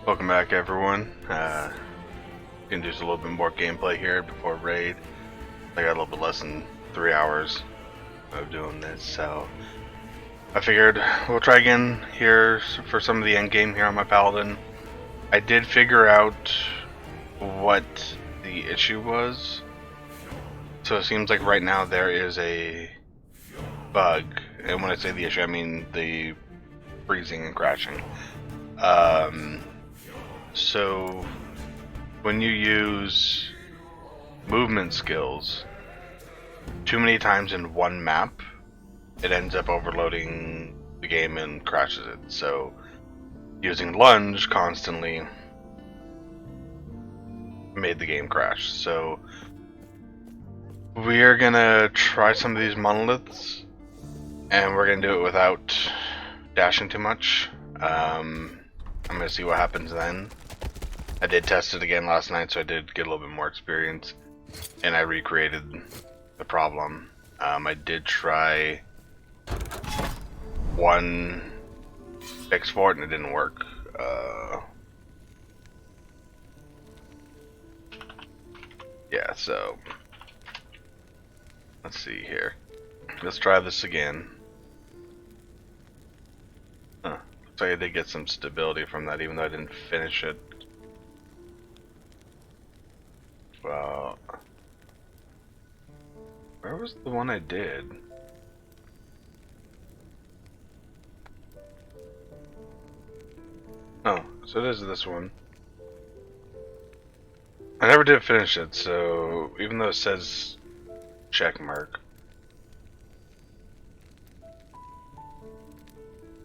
Welcome back, everyone. Gonna do a little bit more gameplay here before raid. I got a little bit less than 3 hours of doing this, so I figured we'll try again here for some of the end game here on my paladin. I did figure out what the issue was, so it seems like right now there is a bug, and when I say the issue, I mean the freezing and crashing. So when you use movement skills too many times in one map, it ends up overloading the game and crashes it. So using lunge constantly made the game crash. So we're gonna try some of these monoliths, and we're gonna do it without dashing too much. I'm gonna see what happens then. I did test it again last night, so I did get a little bit more experience, and I recreated the problem. I did try one fix for it, and it didn't work. Yeah, so let's see here. Let's try this again. Huh. Looks like I did get some stability from that, even though I didn't finish it. Well, where was the one I did? Oh, so it is this one. I never did finish it, so even though it says check mark.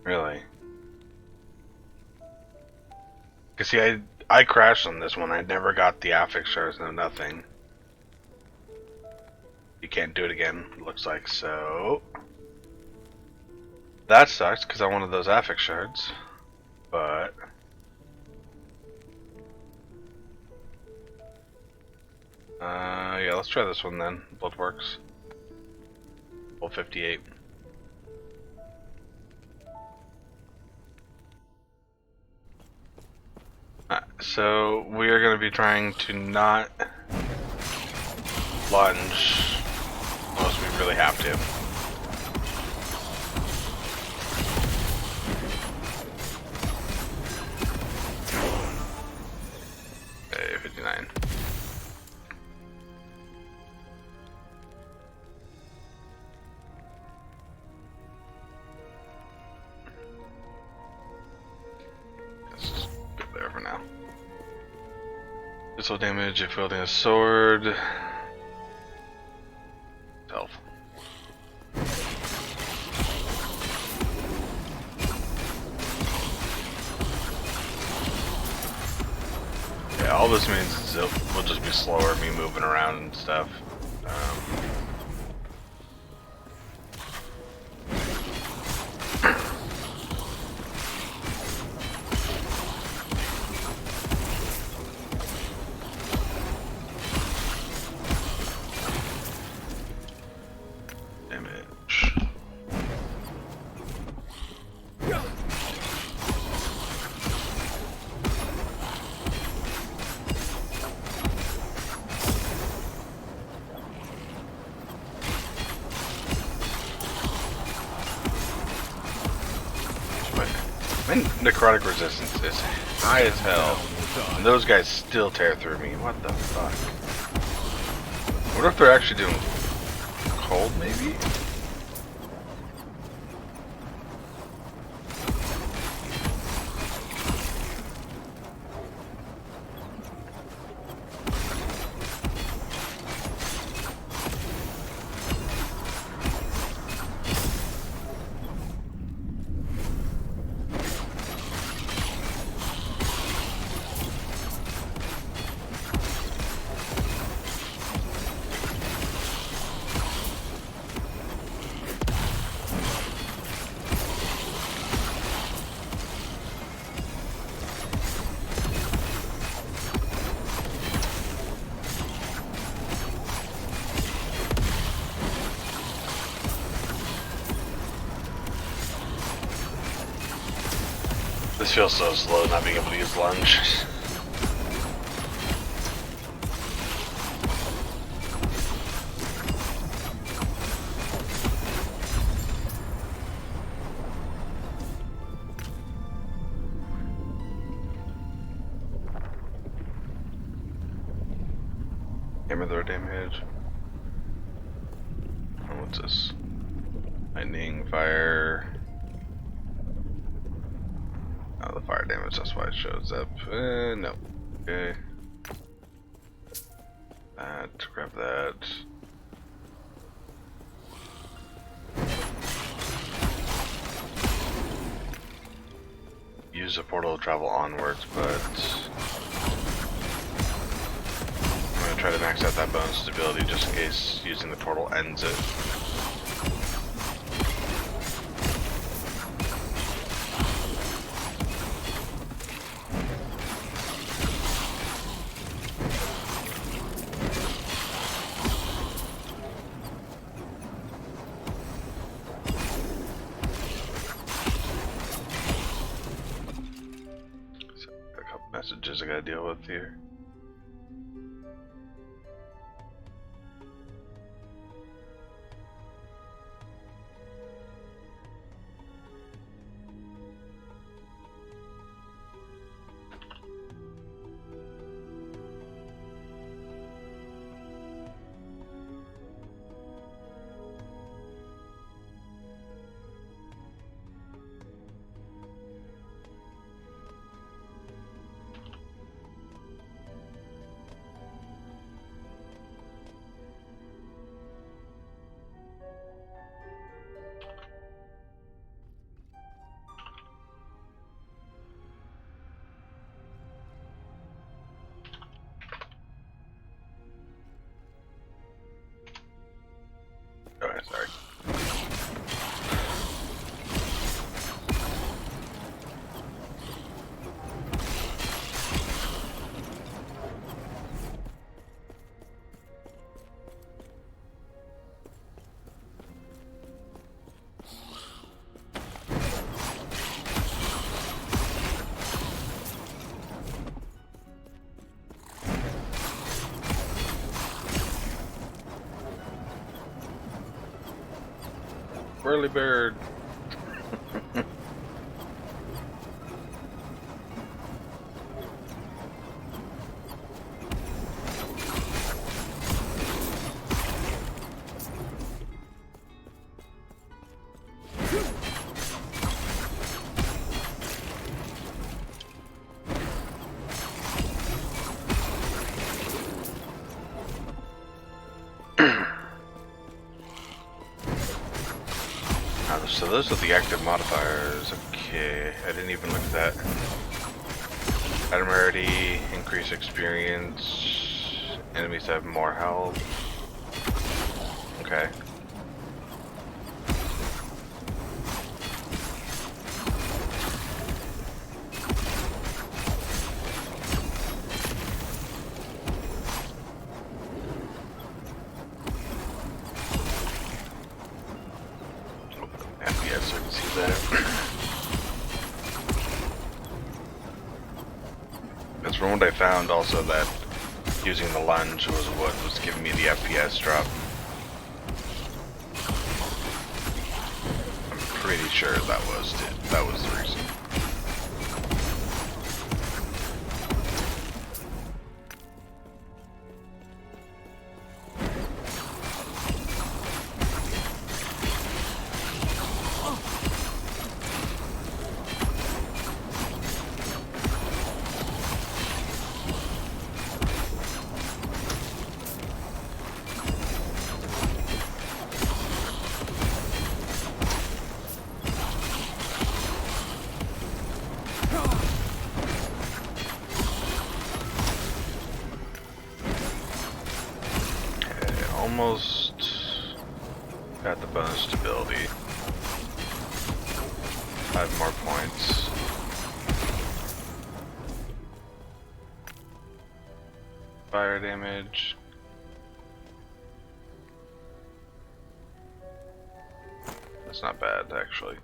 Really? Cause see, I crashed on this one. I never got the affix shards, no nothing. You can't do it again, it looks like, so that sucks because I wanted those affix shards, but yeah, let's try this one then. Bloodworks. Level 58. So we are going to be trying to not lunge unless we really have to. Okay, 59. Let's just go there for now. Missile damage if wielding a sword. Health. Yeah, all this means is it will just be slower, me moving around and stuff. Damage. My necrotic resistance is high as hell, and those guys still tear through me. What the fuck? I wonder if they're actually doing cold, maybe? This feels so slow not being able to use lunge. Hammer throw damage. Oh, what's this? Lightning, fire. Oh, the fire damage, that's why it shows up. No. Okay. Grab that. Use the portal to travel onwards, but I'm gonna try to max out that bone stability just in case using the portal ends it. Messages I gotta deal with here. Oh, sorry. Whirly bird. So those are the active modifiers. Okay, I didn't even look at that. Item rarity, increase experience, enemies have more health. Okay. FPS, so I can see that. Because from what I found also that using the lunge was what was giving me the FPS drop. I'm pretty sure that was the reason. Almost got the bonus stability. 5 more points. Fire damage. That's not bad, actually.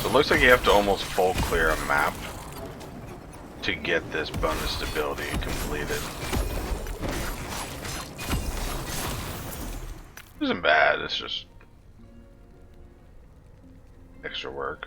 So it looks like you have to almost full clear a map to get this bonus stability completed. It isn't bad, it's just extra work.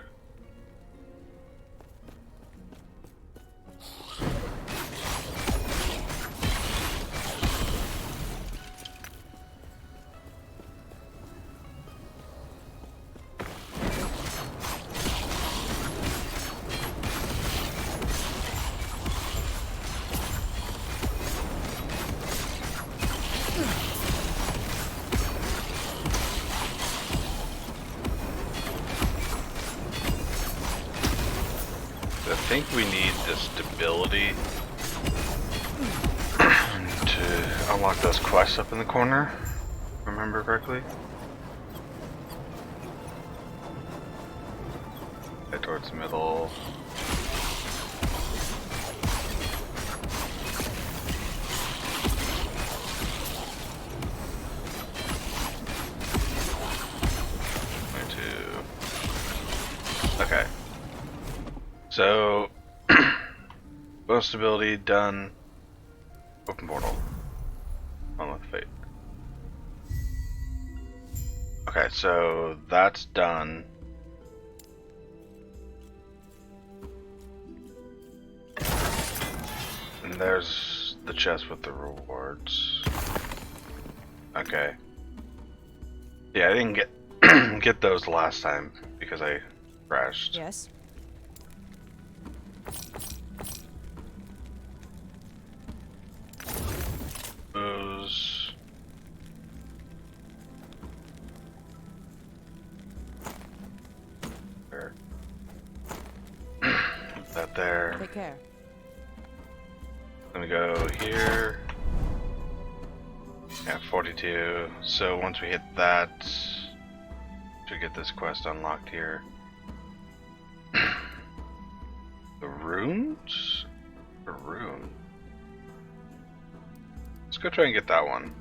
I think we need the stability to unlock those quests up in the corner, if I remember correctly. Head towards the middle. Okay. So, bonus stability done. Open portal. Unlock fate. Okay, so that's done. And there's the chest with the rewards. Okay. Yeah, I didn't get get those last time because I crashed. Yes. Those. There. Put that there. Take care. Let me go here. Yeah, 42. So once we hit that, should get this quest unlocked here. The runes? A rune. Let's go try and get that one.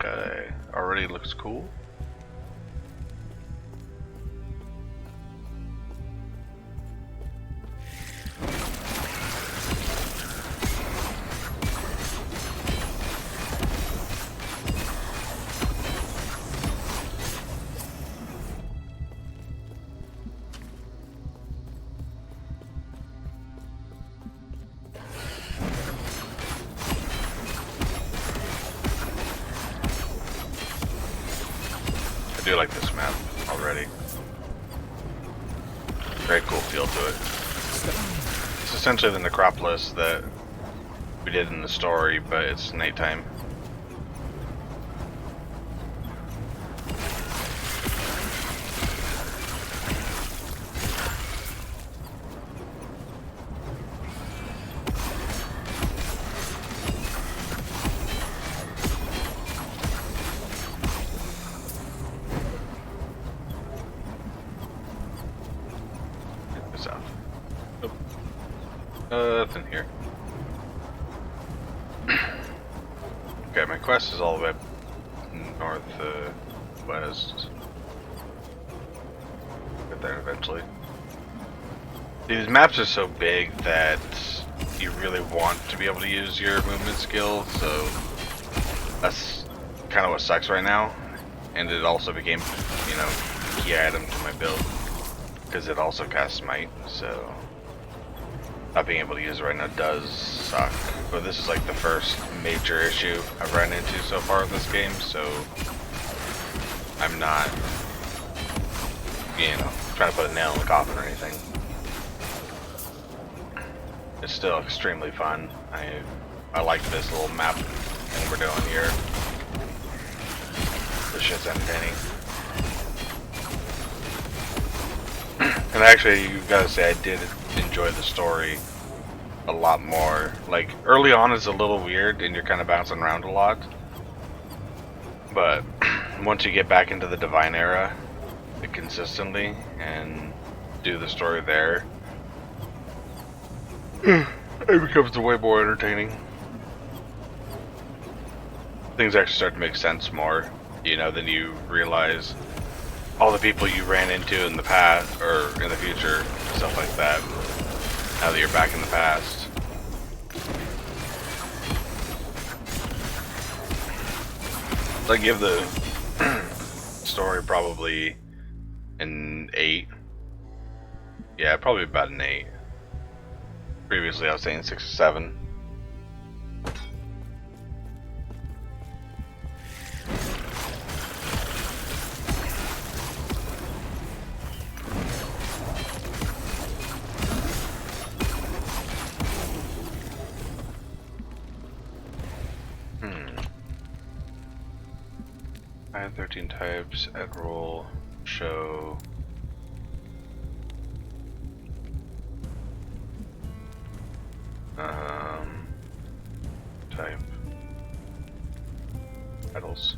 Okay, already looks cool. I do like this map already. Very cool feel to it. It's essentially the necropolis that we did in the story, but it's nighttime. Nothing here. Okay, my quest is all the way up northwest. Get there eventually. These maps are so big that you really want to be able to use your movement skill, so that's kind of what sucks right now. And it also became, you know, key item to my build because it also casts Smite, so not being able to use it right now does suck. But this is like the first major issue I've run into so far in this game, so I'm not, you know, trying to put a nail in the coffin or anything. It's still extremely fun. I like this little map thing we're doing here. This shit's entertaining. And actually, you gotta say, I did enjoy the story a lot more. Like, early on is a little weird and you're kind of bouncing around a lot. But once you get back into the Divine Era consistently and do the story there, it becomes way more entertaining. Things actually start to make sense more, you know, then you realize all the people you ran into in the past, or in the future, stuff like that, now that you're back in the past. I give the story probably an 8. Yeah, probably about an 8. Previously I was saying 6 or 7. I have 13 types, add roll, show. Type. Titles.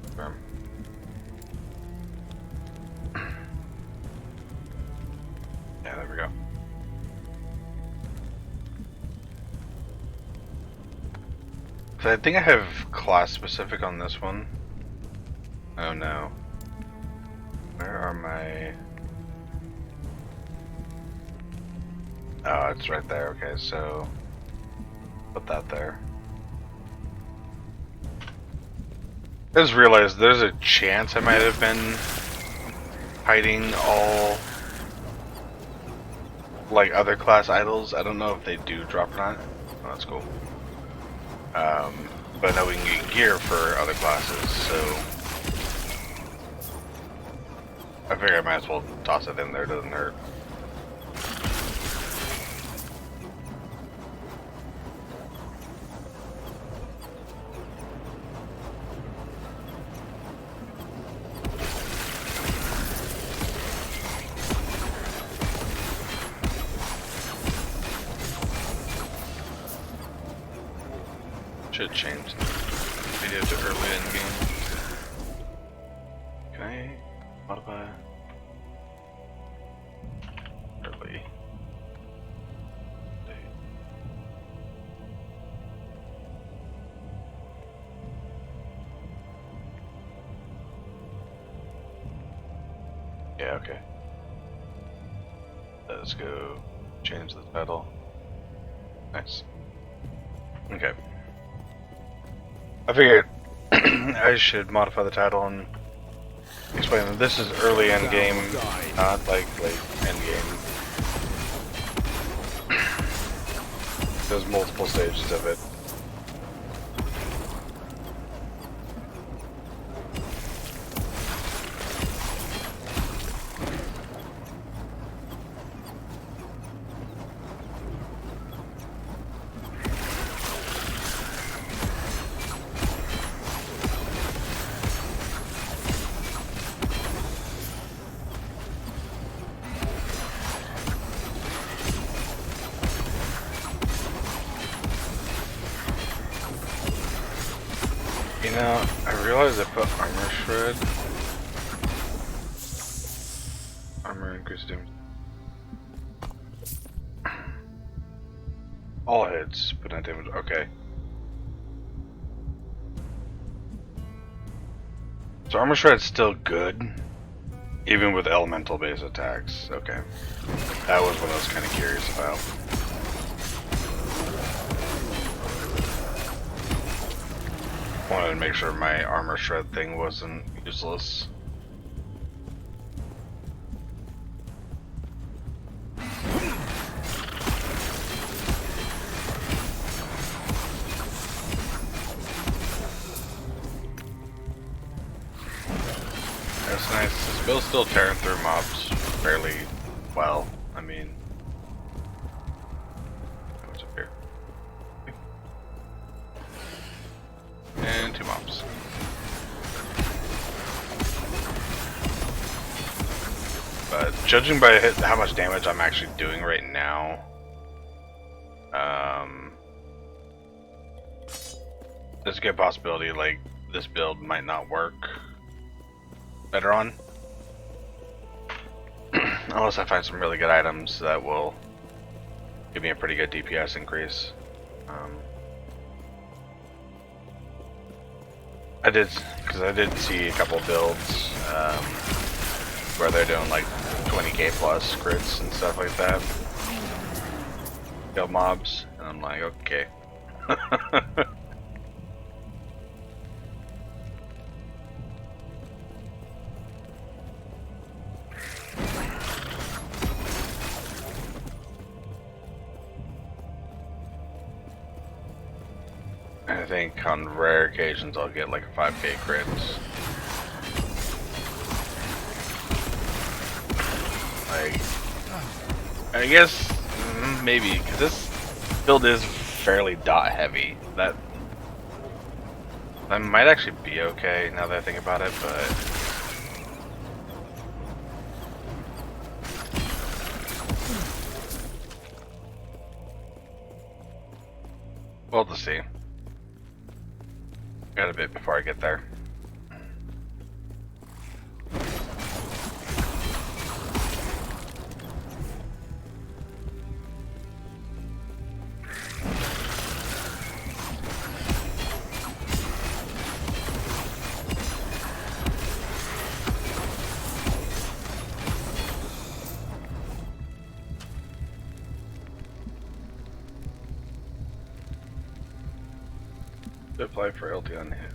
Confirm. Yeah, there we go. So I think I have class specific on this one. Oh no. Where are my... Oh, it's right there. Okay, so put that there. I just realized there's a chance I might have been hiding all like other class idols. I don't know if they do drop or not. Oh, that's cool. But I know we can get gear for other classes, so I figure I might as well toss it in there. Doesn't hurt. Should change the video to early endgame. Can I modify early? Yeah, okay. Let's go change the title. Nice. Okay. I figured I should modify the title and explain that this is early endgame, not like late endgame. There's multiple stages of it. You know, I realized I put armor shred. Armor increase damage. All hits, but not damage. Okay. So armor shred's still good, even with elemental base attacks. Okay. That was what I was kind of curious about. Wanted to make sure my armor shred thing wasn't useless. That's nice. This build's still tearing through mobs fairly well. I mean, what's up here? And 2 mobs. But judging by how much damage I'm actually doing right now, there's a good possibility like this build might not work better on. Unless I find some really good items that will give me a pretty good DPS increase. I did see a couple builds where they're doing like 20k plus crits and stuff like that. Kill mobs, and I'm like, okay. I think on rare occasions I'll get like a 5k crit. Like, I guess maybe because this build is fairly dot heavy. That might actually be okay now that I think about it, but we'll have to see. Got a bit before I get there. Apply frailty on hit.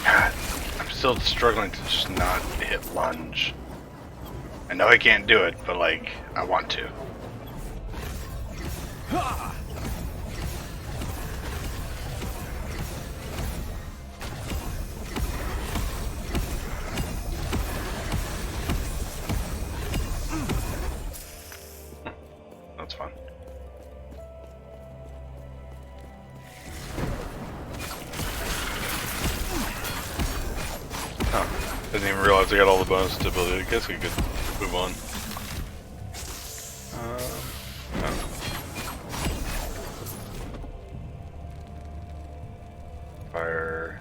God, I'm still struggling to just not hit lunge. I know I can't do it, but like, I want to. That's fun. Oh, didn't even realize I got all the bonus stability. I guess we could move on. Oh. Fire,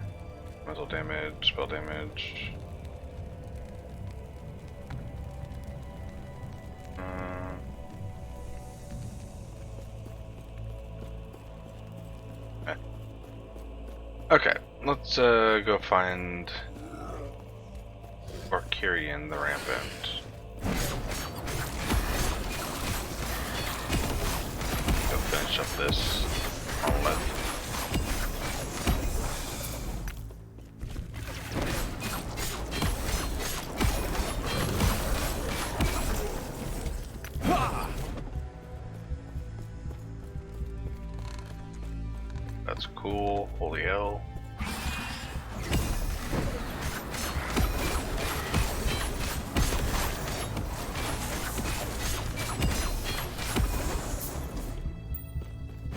muzzle damage, spell damage. Okay, let's go find Orkirian the Rampant. Go finish up this monolith. That's cool, holy hell.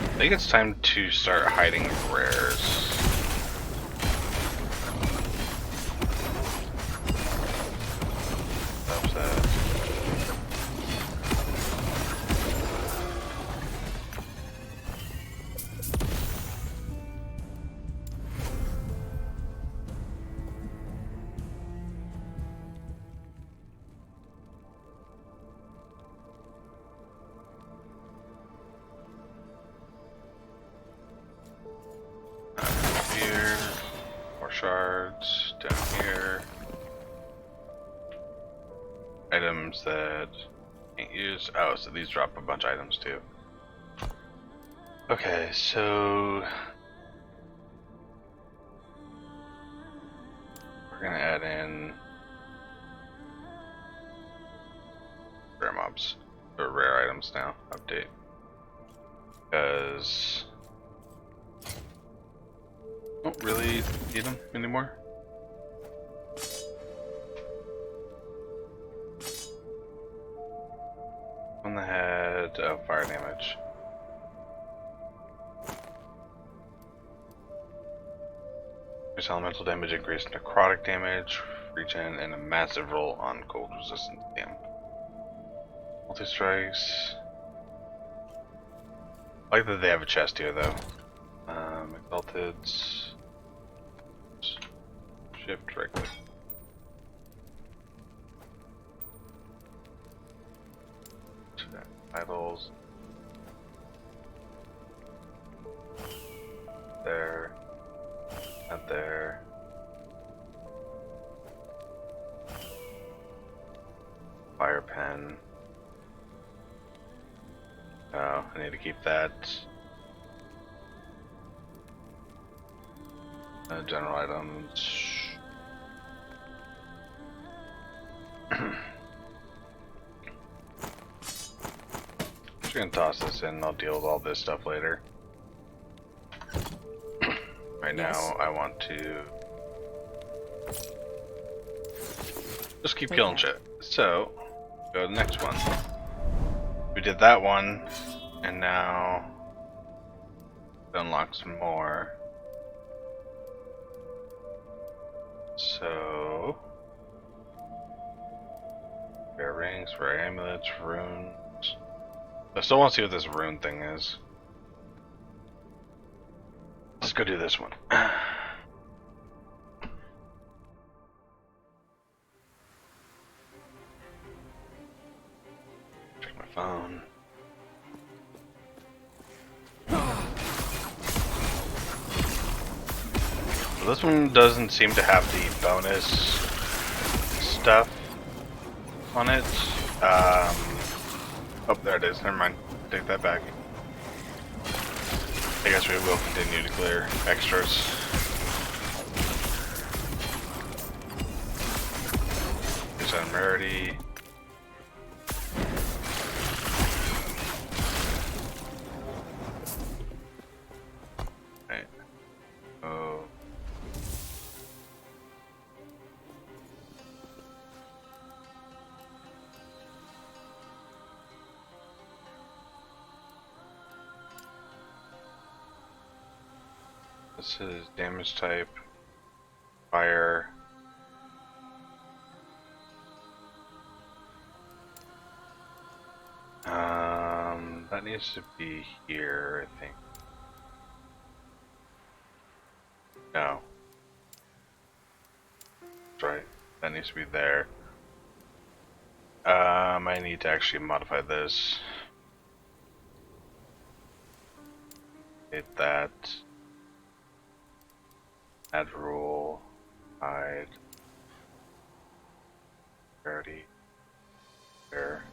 I think it's time to start hiding rares. That's that. items that can't use. Oh, so these drop a bunch of items too. Okay, so we're gonna add in rare mobs or rare items now. Update because I don't really need them anymore. On the head, oh, fire damage. Increase elemental damage, increase necrotic damage, regen, and a massive roll on cold resistance. Damn. Multi strikes. I like that they have a chest here though. Exalted. Shift right click. Titles. There. Not there. Fire pen. Oh, I need to keep that. General items. Just gonna toss this in, I'll deal with all this stuff later. Right now, I want to just keep killing shit. So, go to the next one. We did that one, and now unlock some more. So, rare rings, rare amulets, runes. I still want to see what this rune thing is. Let's go do this one. Check my phone. So this one doesn't seem to have the bonus stuff on it. Oh, there it is. Never mind. Take that back. I guess we will continue to clear extras. Here's on rarity. Right. Oh. This is damage type, fire. That needs to be here, I think. No. That's right. That needs to be there. I need to actually modify this. Hit that. Add rule. Hide. Rarity. There.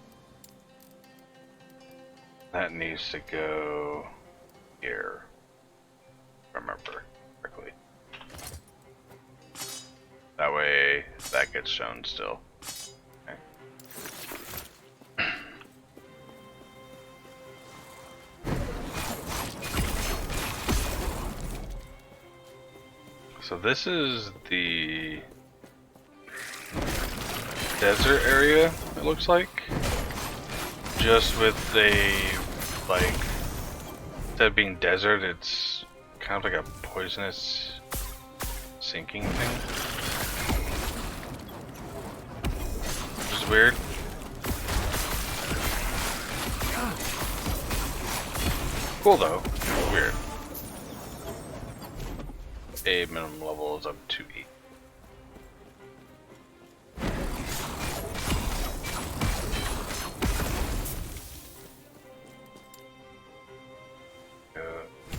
That needs to go here. If I remember correctly. That way that gets shown still. Okay. So this is the desert area, it looks like. Just with a, like, instead of being desert, it's kind of like a poisonous sinking thing. Which is weird. Cool though, weird. A minimum level is up to 8.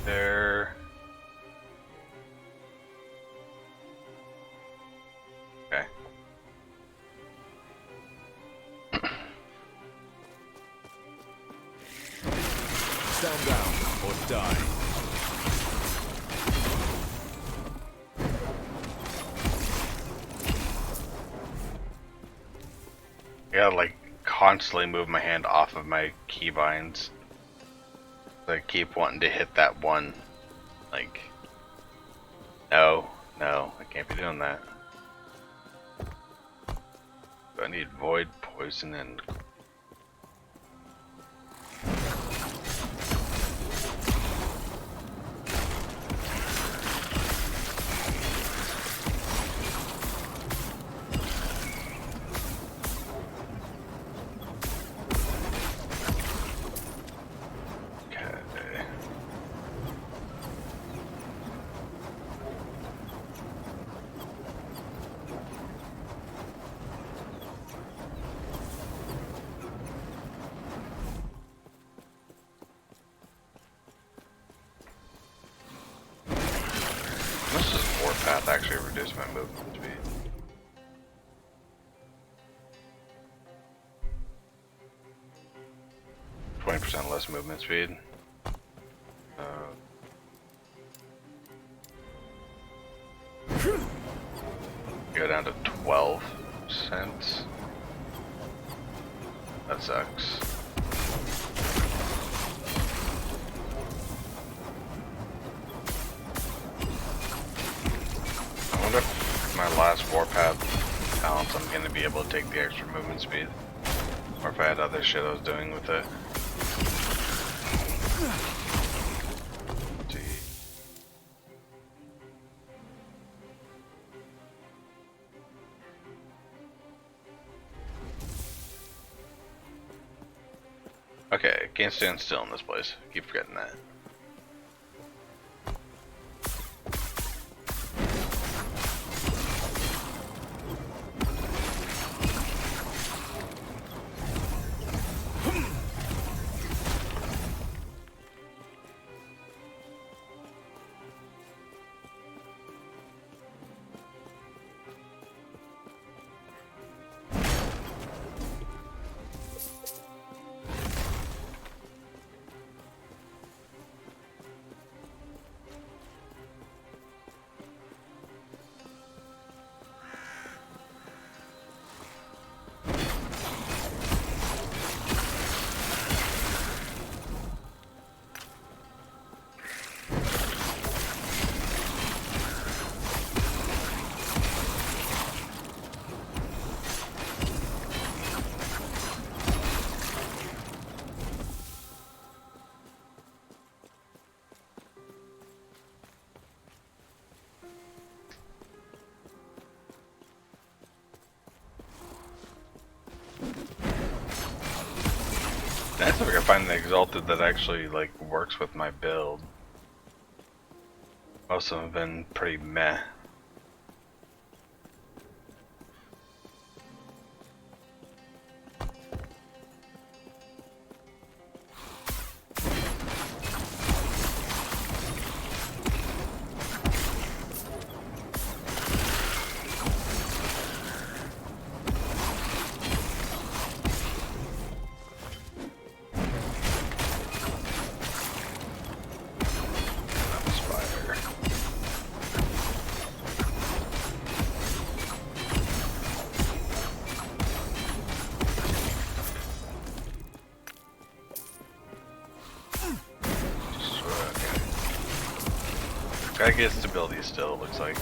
There. Okay. Stand down or die. I gotta like constantly move my hand off of my keybinds. I keep wanting to hit that one. Like, no, I can't be doing that. Do I need void, poison, and this is warpath actually reduce my movement speed. %, less movement speed. Go down to 12%. That sucks. I wonder if my last warpath balance I'm gonna be able to take the extra movement speed. Or if I had other shit I was doing with it. Okay, can't stand still in this place. Keep forgetting that. Nice if I can find an exalted that actually like works with my build. Most of them have been pretty meh. Gotta get stability still, it looks like.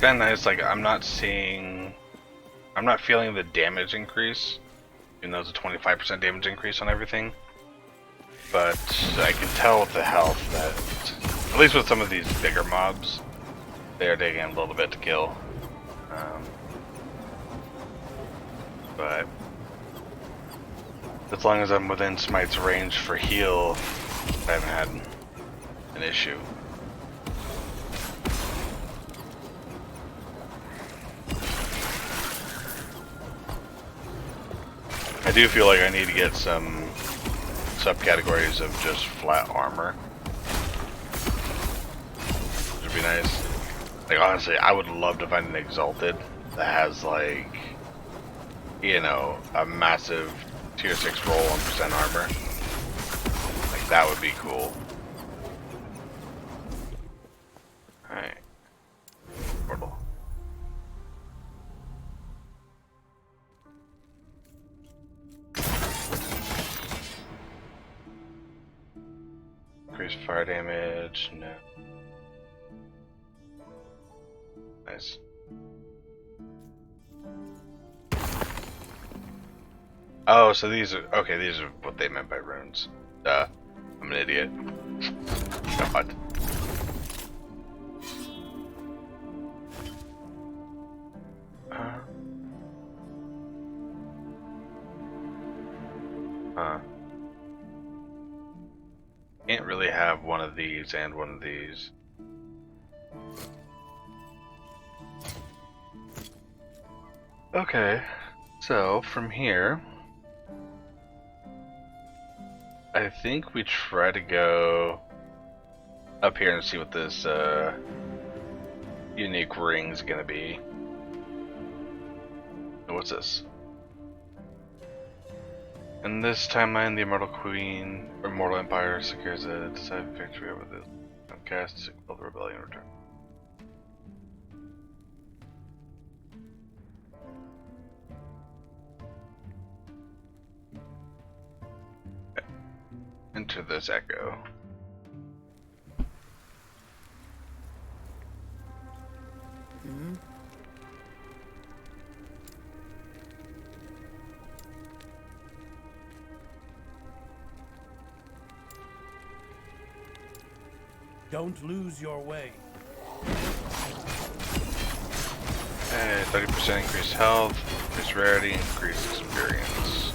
Kinda nice, like I'm not feeling the damage increase, even though it's a 25% damage increase on everything. But I can tell with the health that, at least with some of these bigger mobs, they are taking a little bit to kill. But as long as I'm within Smite's range for heal, I haven't had an issue. I do feel like I need to get some subcategories of just flat armor. Which would be nice. Like, honestly, I would love to find an Exalted that has, like, you know, a massive tier 6 roll on percent armor. Like, that would be cool. Alright. Portal. Increase fire damage, no. Nice. Oh, so these are, okay, these are what they meant by runes. Duh. I'm an idiot. God. Huh. Can't really have one of these and one of these. Okay, so from here, I think we try to go up here and see what this unique ring's gonna be. What's this? In this timeline, the Immortal Queen, or Immortal Empire, secures a decisive victory over the outcast to quell the rebellion return. Okay. Enter this echo. Don't lose your way. Hey, 30% increased health, increased rarity, increased experience.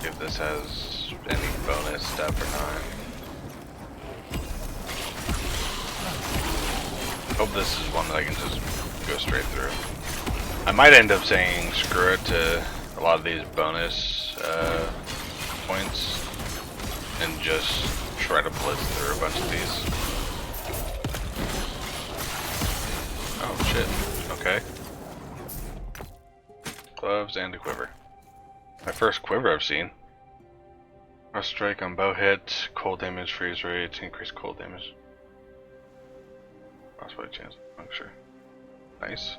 If this has any bonus stuff or not. Hope this is one that I can just go straight through. I might end up saying screw it to a lot of these bonus points and just try to blitz through a bunch of these. Oh shit, okay. Gloves and a quiver. My first quiver I've seen. Rush strike on bow hit, cold damage, freeze rate, increase cold damage. Crossbow chance of puncture. Nice.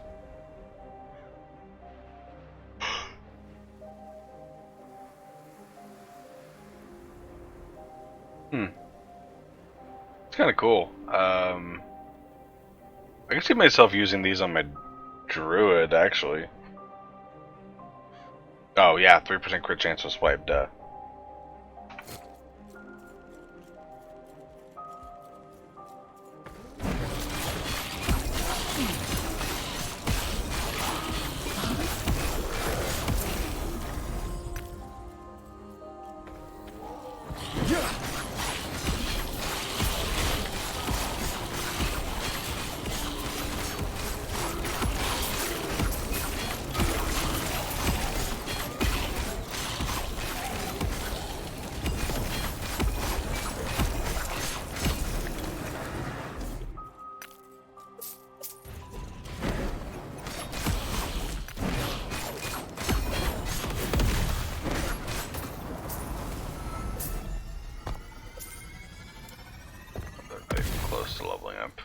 It's kind of cool. I can see myself using these on my druid, actually. Oh yeah, 3% crit chance to swipe, duh. Close to leveling up.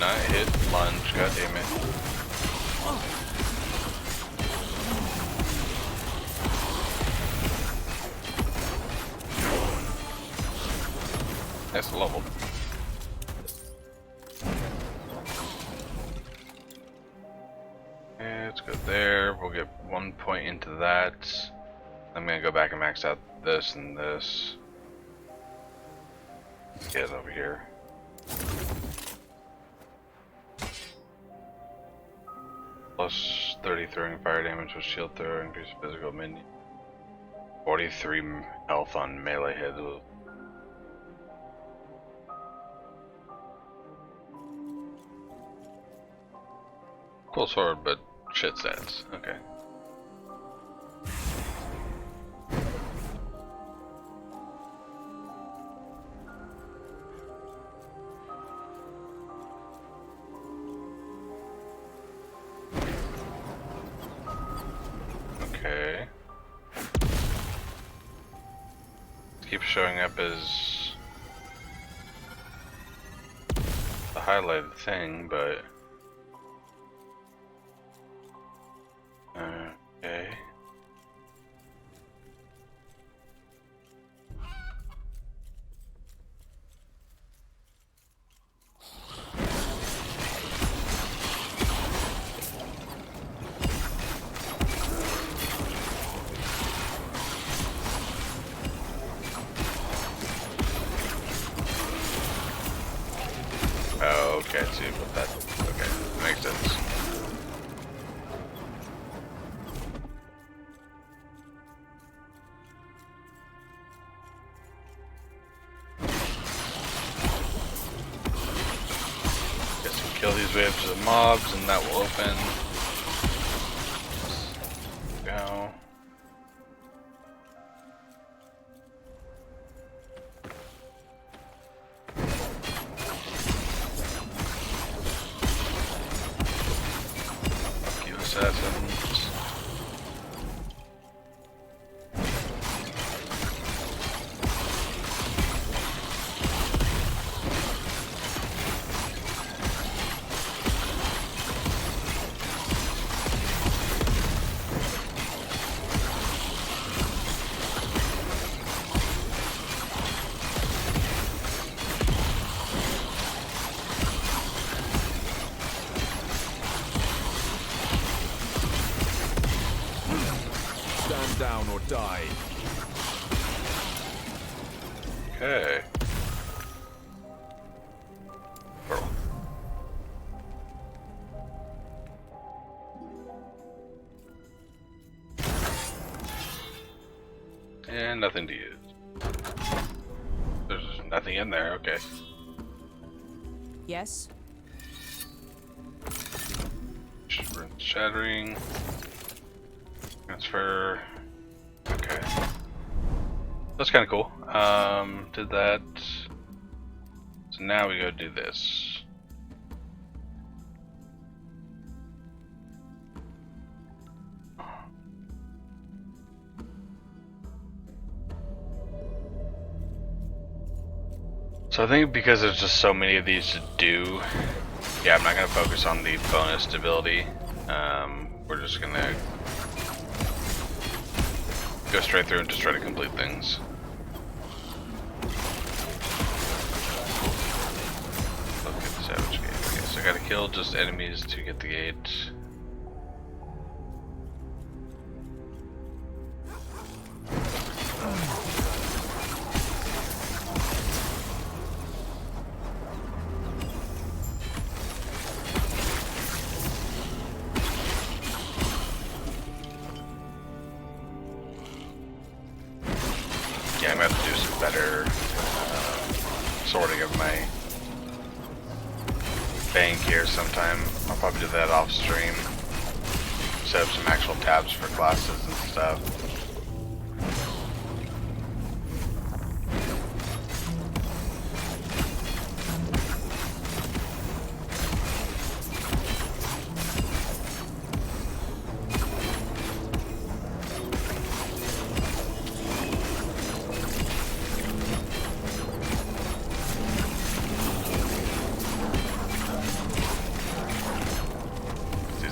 not hit lunge, god damn it. That's leveled. Okay, let's go there. We'll get 1 point into that. I'm gonna go back and max out this and this. Get over here. Plus 30 throwing fire damage with shield throw, increase physical minion. 43 health on melee hits. Cool sword, but shit stats. Okay. Okay. Keeps showing up as the highlighted thing, but okay. Oh, okay, I see what that. Okay, makes sense. Guess we kill these waves of the mobs, and that will open. Go. Assassins. Stand down or die. Okay. Pearl. And nothing to use. There's nothing in there, okay. Yes? Shattering. Transfer. Okay. That's kind of cool. Did that. So now we go do this. So I think because there's just so many of these to do, yeah, I'm not going to focus on the bonus stability. We're just going to go straight through and just try to complete things. Look at the Savage Gate. Okay, so I gotta kill just enemies to get the gate. Yeah, I'm gonna have to do some better sorting of my bank here sometime. I'll probably do that off stream. Set up some actual tabs for classes and stuff.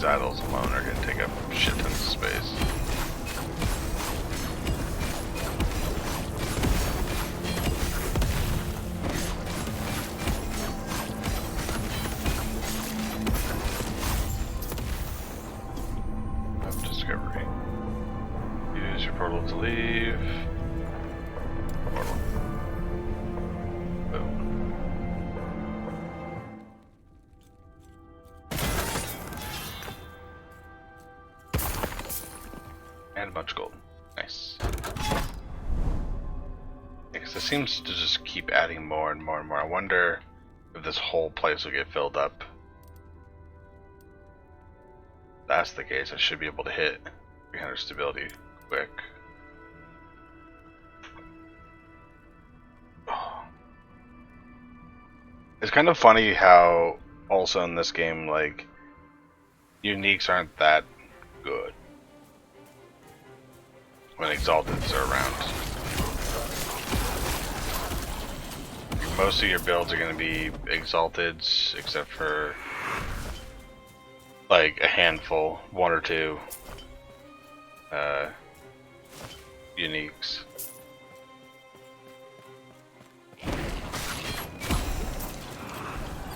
these idols alone are going to take up shit tons of space. Discovery. Use your portal to leave. Portal. Boom. And a bunch of gold. Nice. Because it seems to just keep adding more and more and more. I wonder if this whole place will get filled up. If that's the case, I should be able to hit 300 stability quick. Oh. It's kind of funny how also in this game, like, uniques aren't that good when exalteds are around. Most of your builds are going to be exalteds, except for like a handful, one or two uniques.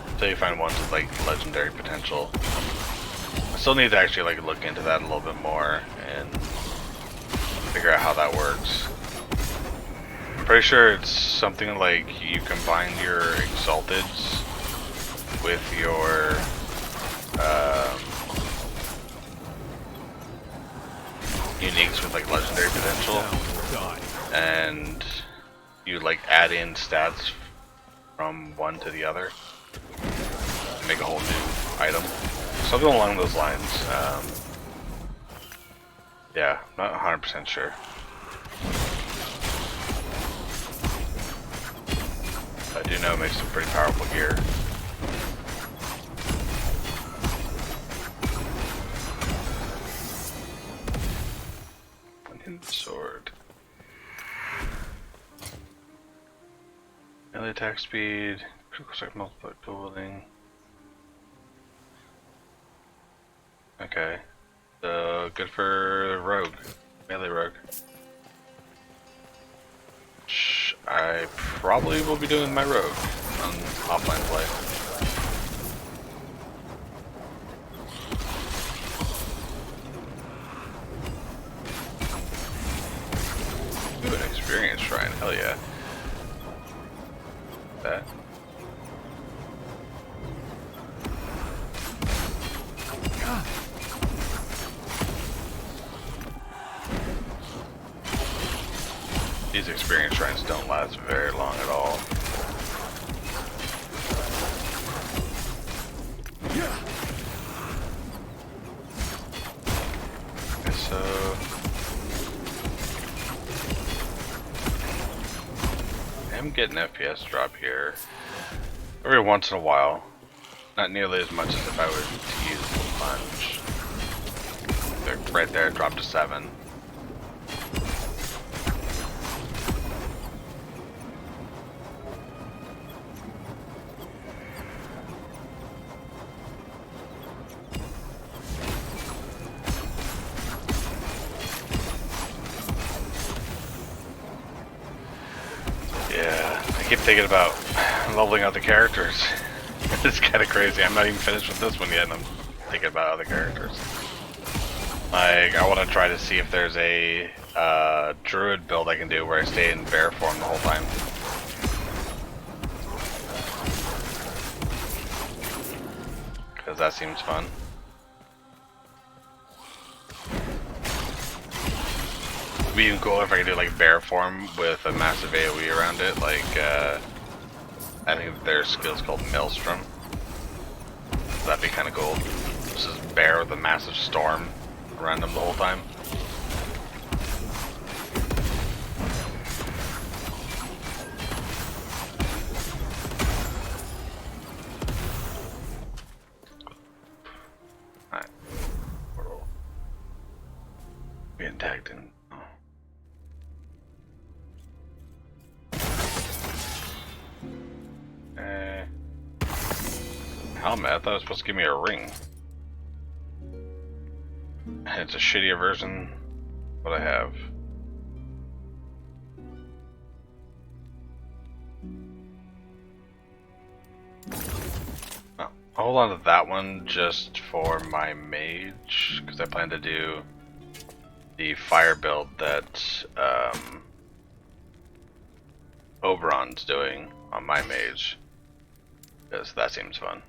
Until you find ones with like legendary potential. I still need to actually like look into that a little bit more and figure out how that works. I'm pretty sure it's something like you combine your exalteds with your uniques with like legendary potential, and you like add in stats from one to the other and make a whole new item. Something along those lines. Yeah, not 100% sure. I do know it makes some pretty powerful gear. One-handed sword. Melee attack speed, critical strike multiplier building. Okay. So good for rogue. Melee rogue. I probably will be doing my rogue on offline play. Ooh, an experience shrine, hell yeah. That. These experience shrines don't last very long at all. Okay, so I'm getting FPS drop here every once in a while. Not nearly as much as if I were to use the punch. Right there, it dropped to 7. Yeah, I keep thinking about leveling out the characters. It's kind of crazy. I'm not even finished with this one yet, and I'm thinking about other characters. Like, I want to try to see if there's a druid build I can do where I stay in bear form the whole time. Because that seems fun. It'd be even cool if I could do like bear form with a massive AoE around it, like I think their skill's called Maelstrom. That'd be kind of cool. This is bear with a massive storm around them the whole time. Alright. Portal. Being tagged in. Helmet? I thought it was supposed to give me a ring. It's a shittier version. What I have. Oh, I'll hold on to that one just for my mage, because I plan to do the fire build that Oberon's doing on my mage, because that seems fun.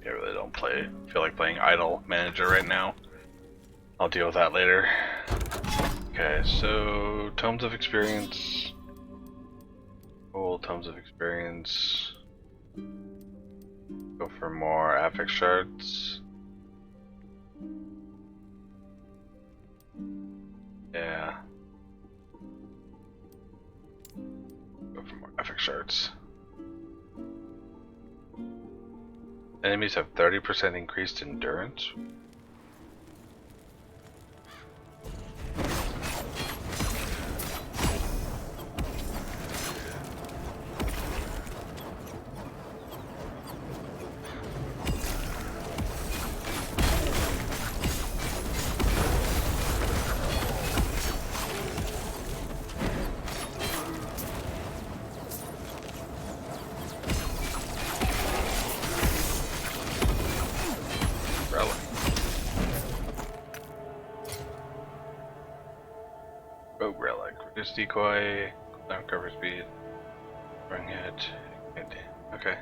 I really don't feel like playing idle manager right now. I'll deal with that later. Okay, so tomes of experience. Cool, tomes of experience. Go for more affect shards. Yeah. Go for more affect shards. Enemies have 30% increased endurance. Rogue relic. Reduce decoy. Cooldown cover speed. Bring it. Okay.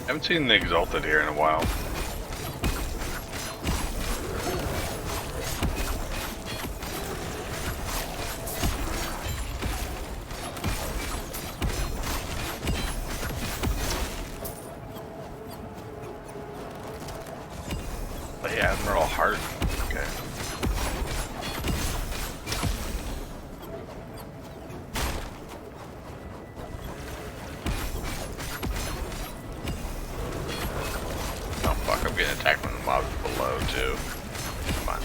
Haven't seen the Exalted here in a while. Play Admiral Hart. Okay. Oh fuck, I'm getting attacked from the mobs below too. Come on.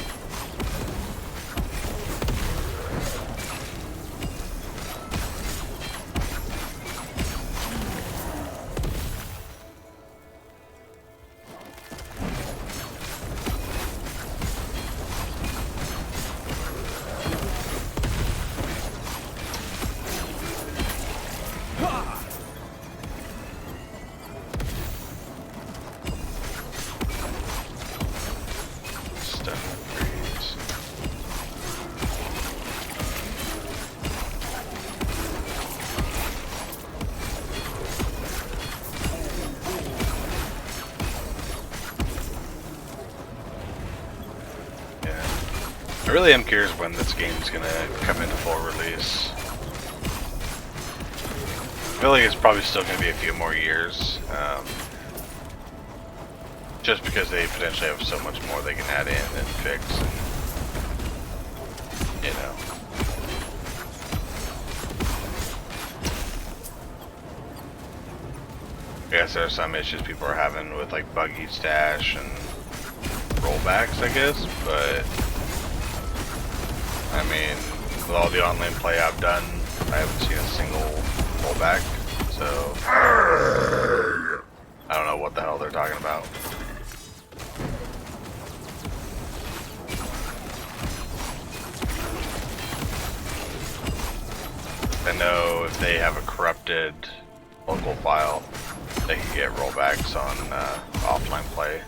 I really am curious when this game's gonna come into full release. I feel like it's probably still gonna be a few more years, just because they potentially have so much more they can add in and fix, and, you know. I guess there are some issues people are having with like buggy stash and rollbacks, I guess, but I mean, with all the online play I've done, I haven't seen a single rollback, so I don't know what the hell they're talking about. I know if they have a corrupted local file, they can get rollbacks on offline play.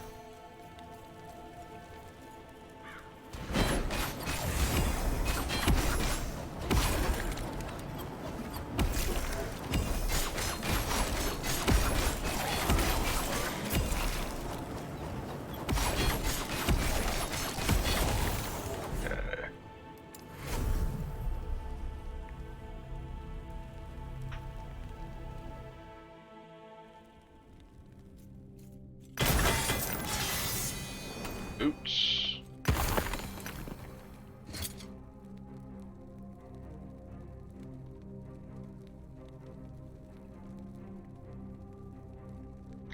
Oops.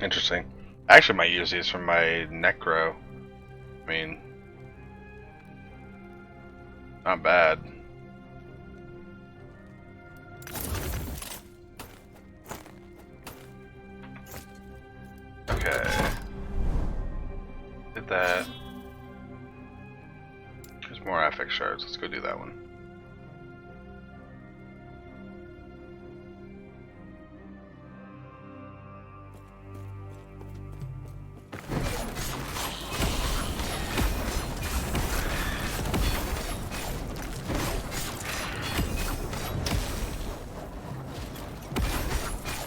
Interesting. I actually might use these for my necro. I mean, not bad. Okay. Did that. There's more affect shards. Let's go do that one.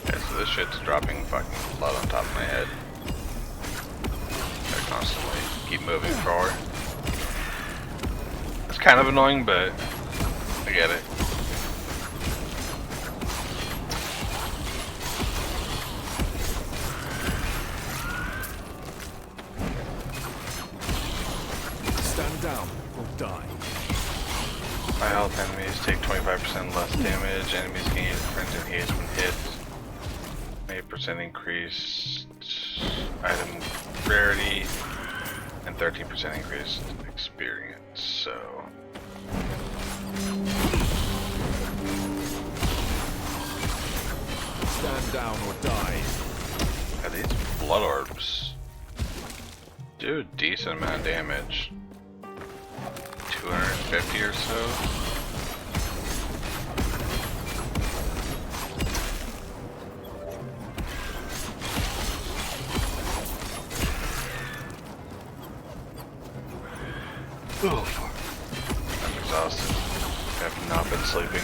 Okay, so this shit's dropping fucking blood on top of my head. I constantly keep moving forward. It's kind of annoying, but I get it. Stand down or die. My health enemies take 25% less damage. Enemies gain friends and haste when hit. 8% increased item rarity and 13% increased experience. So Stand down or die. yeah, these blood orbs do a decent amount of damage. 250 or so. Oh fuck. I'm exhausted. I have not been sleeping.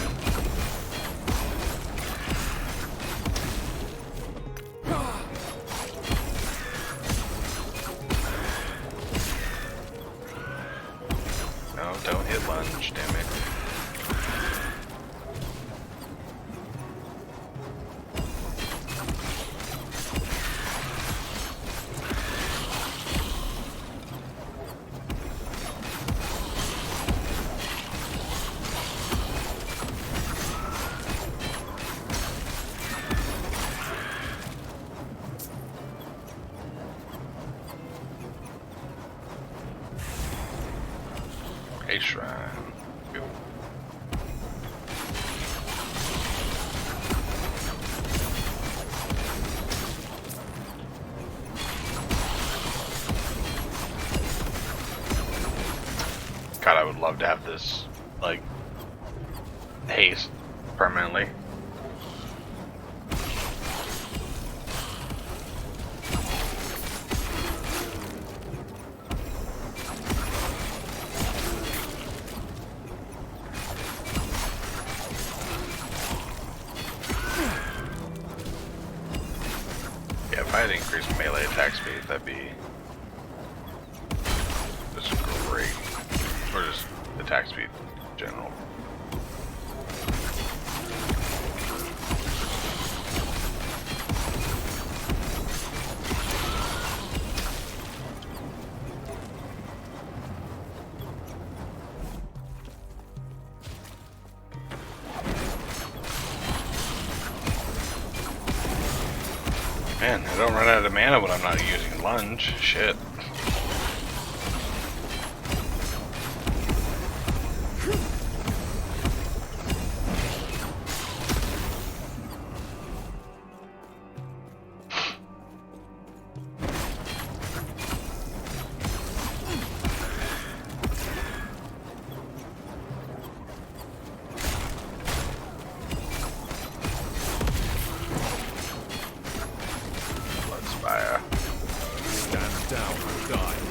No, don't hit lunge, damn it. A shrine. Go. God, I would love to have this, like, haste permanently. Yeah, if I had increased melee attack speed, that'd be just great. Or just attack speed in general. Man, I don't run out of mana when I'm not using lunge. Shit. Let's fire. Stand down or die.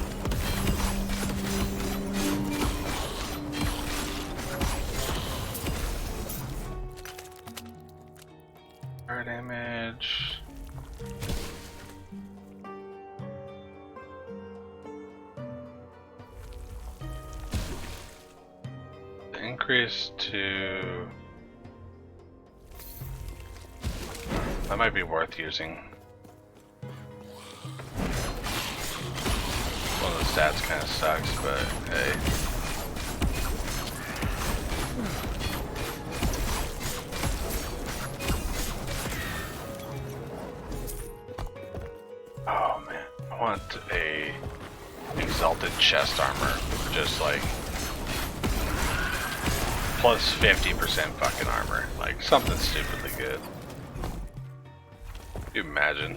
Fire damage. Increase to... That might be worth using. One of those stats kind of sucks, but hey. Oh man, I want a exalted chest armor, just like plus 50% fucking armor, like something stupidly good. Can you imagine?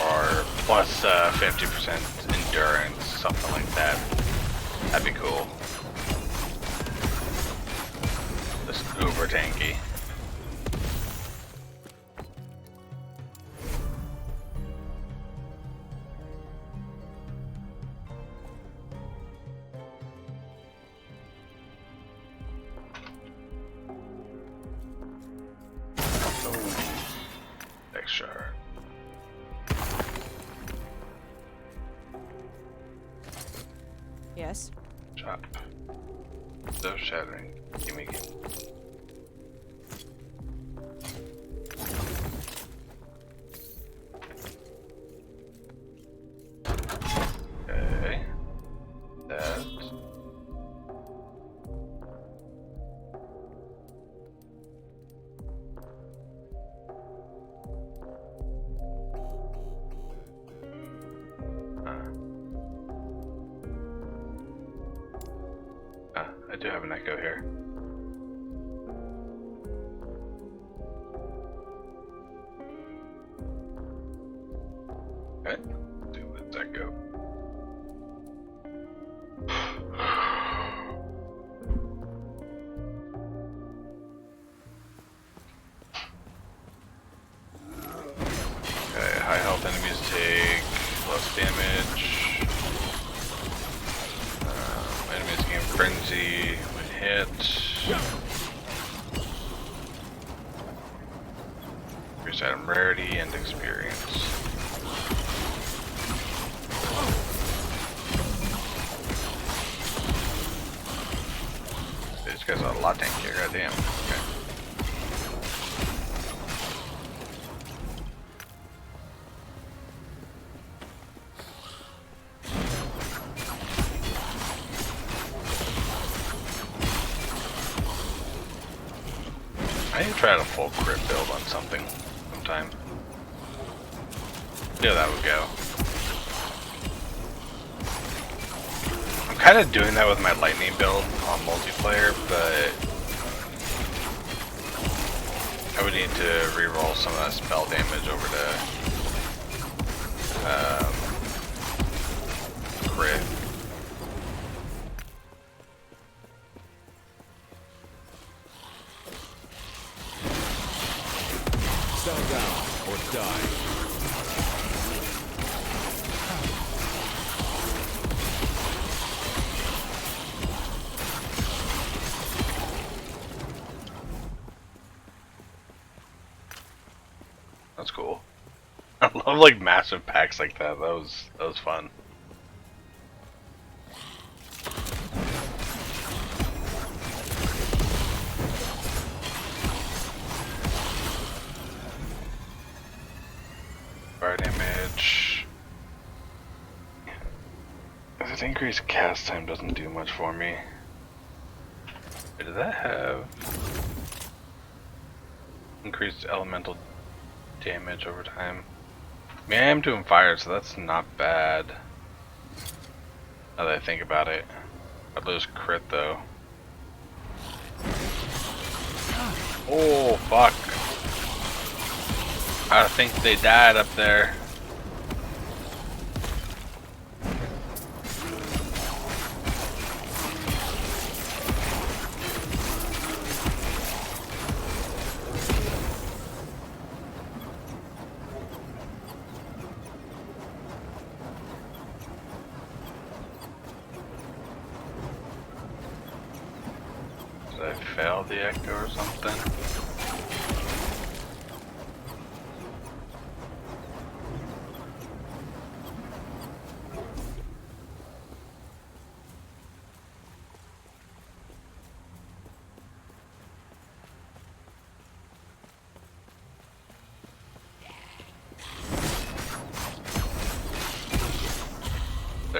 Or plus 50% endurance, something like that. That'd be cool. Just uber tanky. Extra. Yes. Chop. So shattering. Gimme. Okay. That. I do have an echo here. Okay, do this echo. Okay, high health enemies take less damage. Enemies gain frenzy when hit. Increase item rarity and experience. This guy's a lot tankier, goddamn. Okay. I need to try a full crit build on something sometime. See how that would go. I'm kind of doing that with my lightning build on multiplayer, but I would need to reroll some of that spell damage over to crit. Stand down or die. That's cool. I love like massive packs like that. That was fun. Fire damage. This increased cast time doesn't do much for me. Wait, did that have increased elemental damage over time? I mean, I am doing fire, so that's not bad. Now that I think about it. I'd lose crit though. Oh, fuck. I think they died up there. Did I fail the echo or something?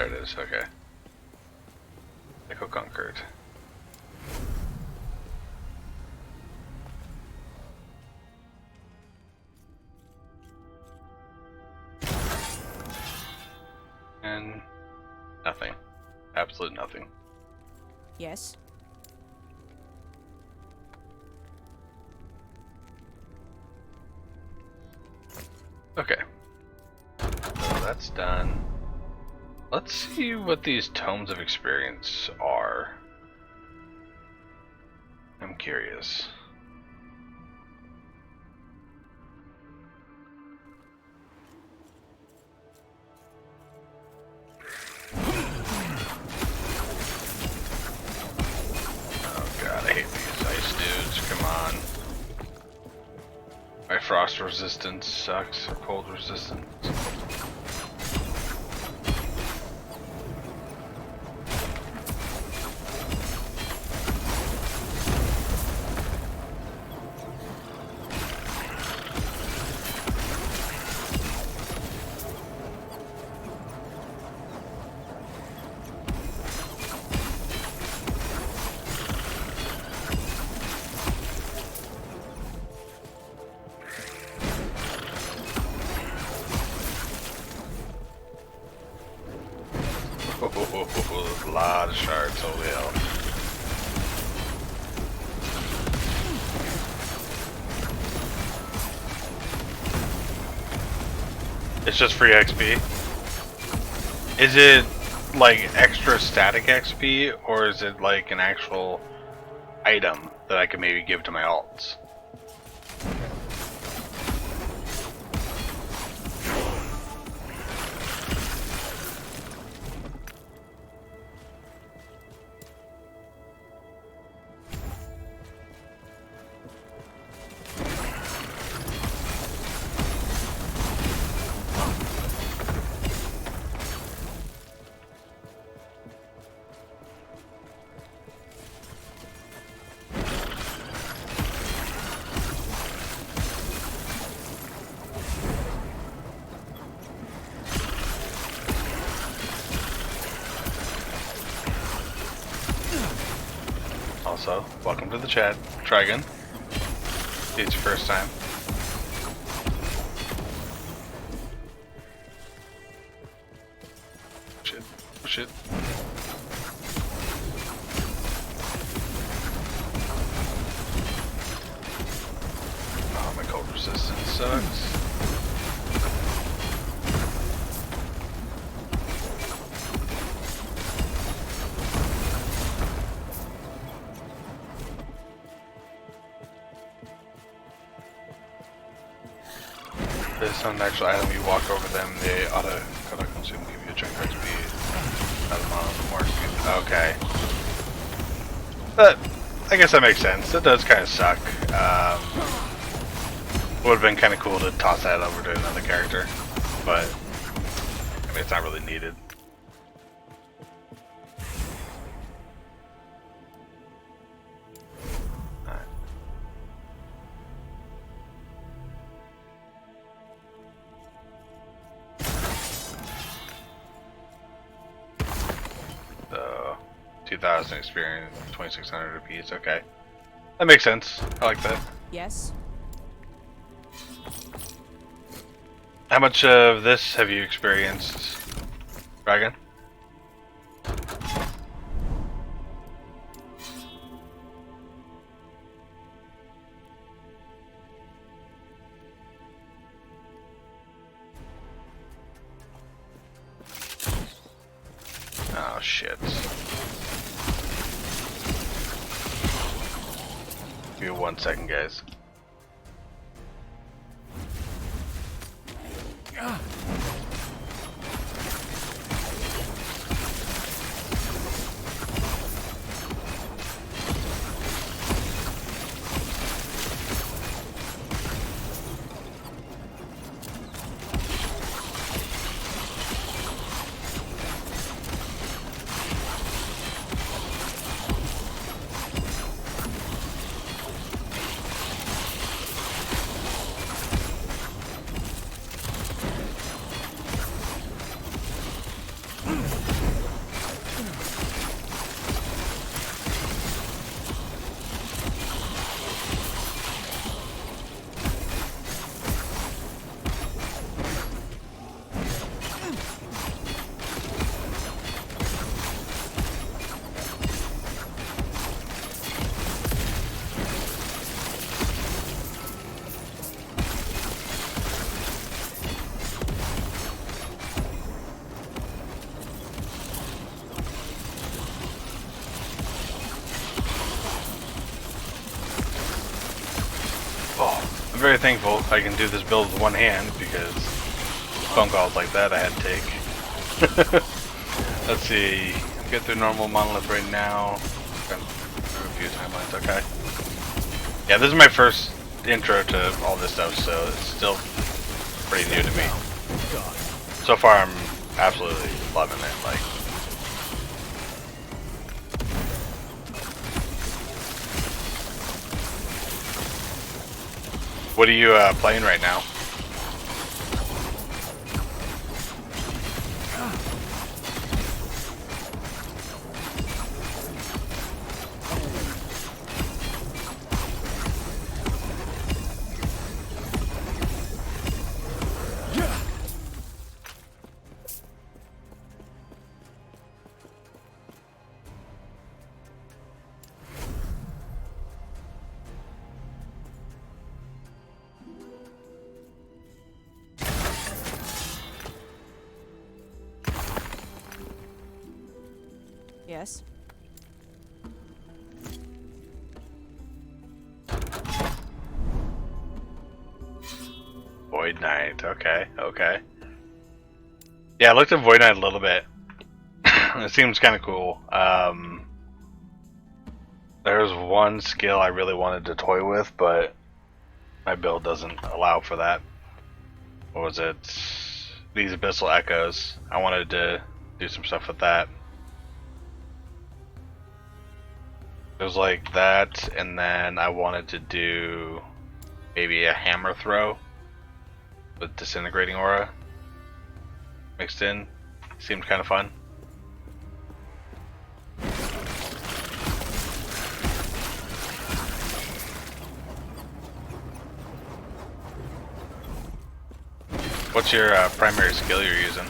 there it is. Okay. Echo conquered. And nothing. Absolute nothing. Yes. Okay. So that's done. Let's see what these tomes of experience are. I'm curious. Oh god, I hate these ice dudes. Come on. My frost resistance sucks, or cold resistance. A lot of shards, holy hell. It's just free XP. Is it like extra static XP, or is it like an actual item that I could maybe give to my alts? Also, welcome to the chat. Try again. It's your first time. Shit. Oh shit. Oh, my cold resistance sucks. There's an actual item, you walk over them, they auto-consume, give you a chunk of XP. Out of mono, more XP. Okay. But, I guess that makes sense. It does kind of suck. Would have been kind of cool to toss that over to another character. But, I mean, it's not really needed. So, 2,000 experience, 2,600 apiece. Okay, that makes sense. I like that. Yes. How much of this have you experienced, Dragon? Oh shit. Give me 1 second, guys. very thankful I can do this build with one hand because phone calls like that I had to take. Let's see. Get through normal monolith right now. A few timelines, okay. Yeah, this is my first intro to all this stuff, so it's still pretty new to me. So far, I'm absolutely loving it. Like, what are you playing right now? Yes. Void Knight. Okay, okay. Yeah, I looked at Void Knight a little bit. It seems kind of cool. There's one skill I really wanted to toy with, but my build doesn't allow for that. What was it? These Abyssal Echoes. I wanted to do some stuff with that. It was like that, and then I wanted to do maybe a hammer throw with Disintegrating Aura mixed in. Seemed kind of fun. What's your primary skill you're using?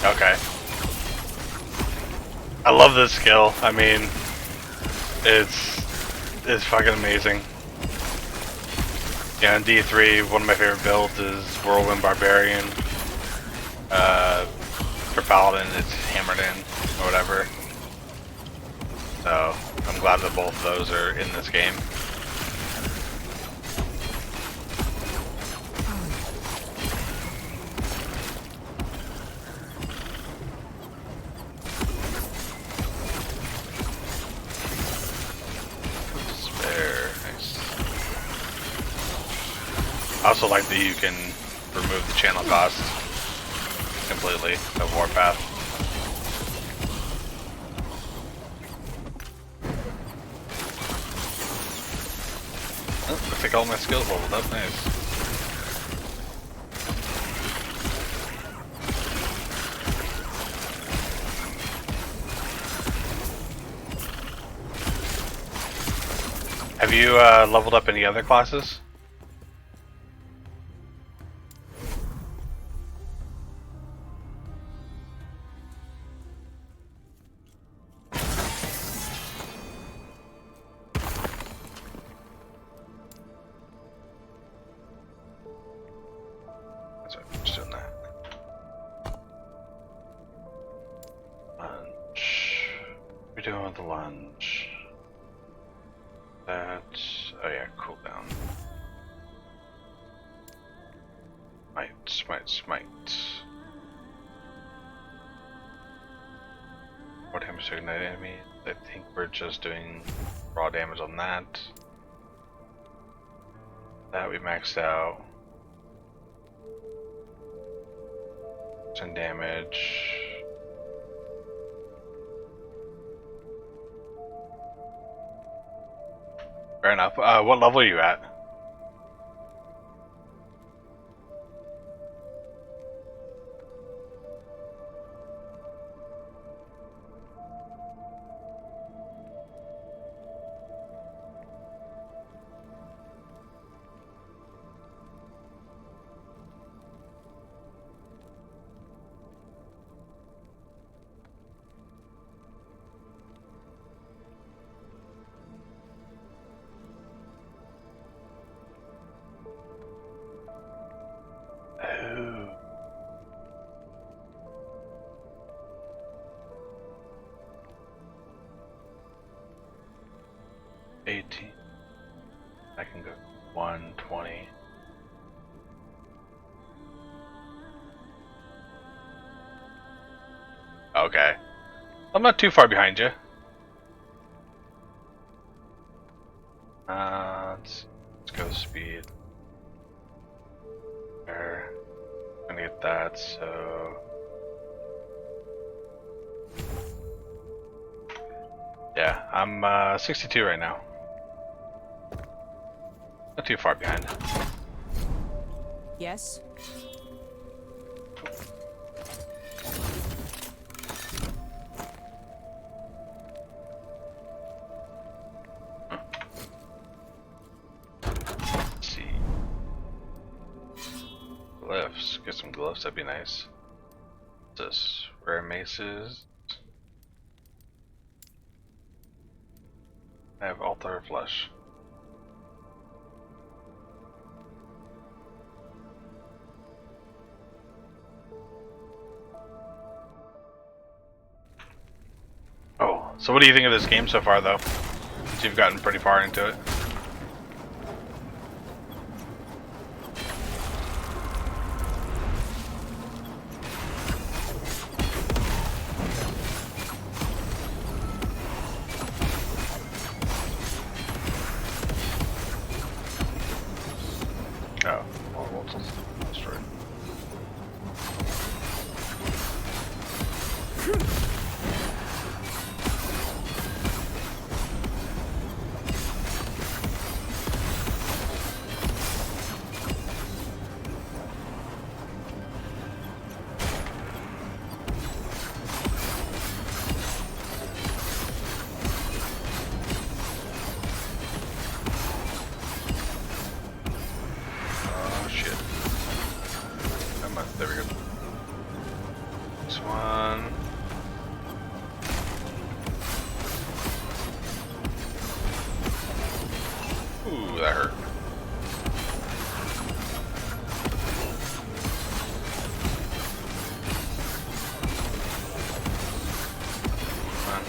Okay. I love this skill. I mean, it's fucking amazing. Yeah, in D3, one of my favorite builds is Whirlwind Barbarian. For Paladin, it's Hammered In, or whatever. So, I'm glad that both of those are in this game. I also like that you can remove the channel cost completely of Warpath. Oh, looks like all my skills leveled up. Nice. Have you leveled up any other classes? Doing with the lunge. That. Oh yeah, cooldown. Smite. What damage to ignite enemy? I think we're just doing raw damage on that. That we maxed out. 10 damage. Fair enough. What level are you at? 18. I can go 120. Okay. I'm not too far behind you. Let's go speed. There. Gonna get that, so. Yeah, I'm 62 right now. Not too far behind. Yes. Let's see. Glyphs. Get some glyphs, that'd be nice. What's this? Rare maces. I have altar of flesh. Oh, so what do you think of this game so far, though? Since you've gotten pretty far into it. Oh, well, we'll destroy it. Oh shit. Come on, there we go. This one. Ooh, that hurt. Come on.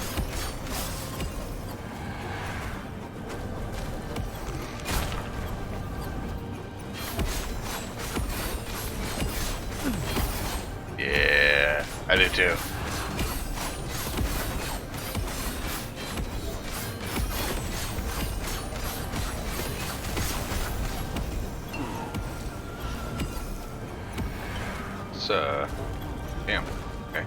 Yeah, I do too. It's damn. Okay.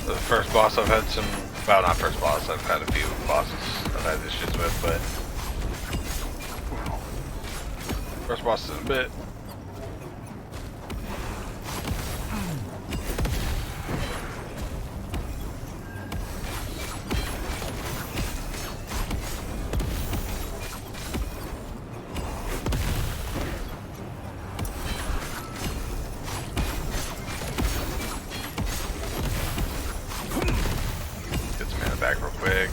The first boss I've had some, well, not first boss, I've had a few bosses I've had issues with, but first boss is a bit. Get some mana back real quick.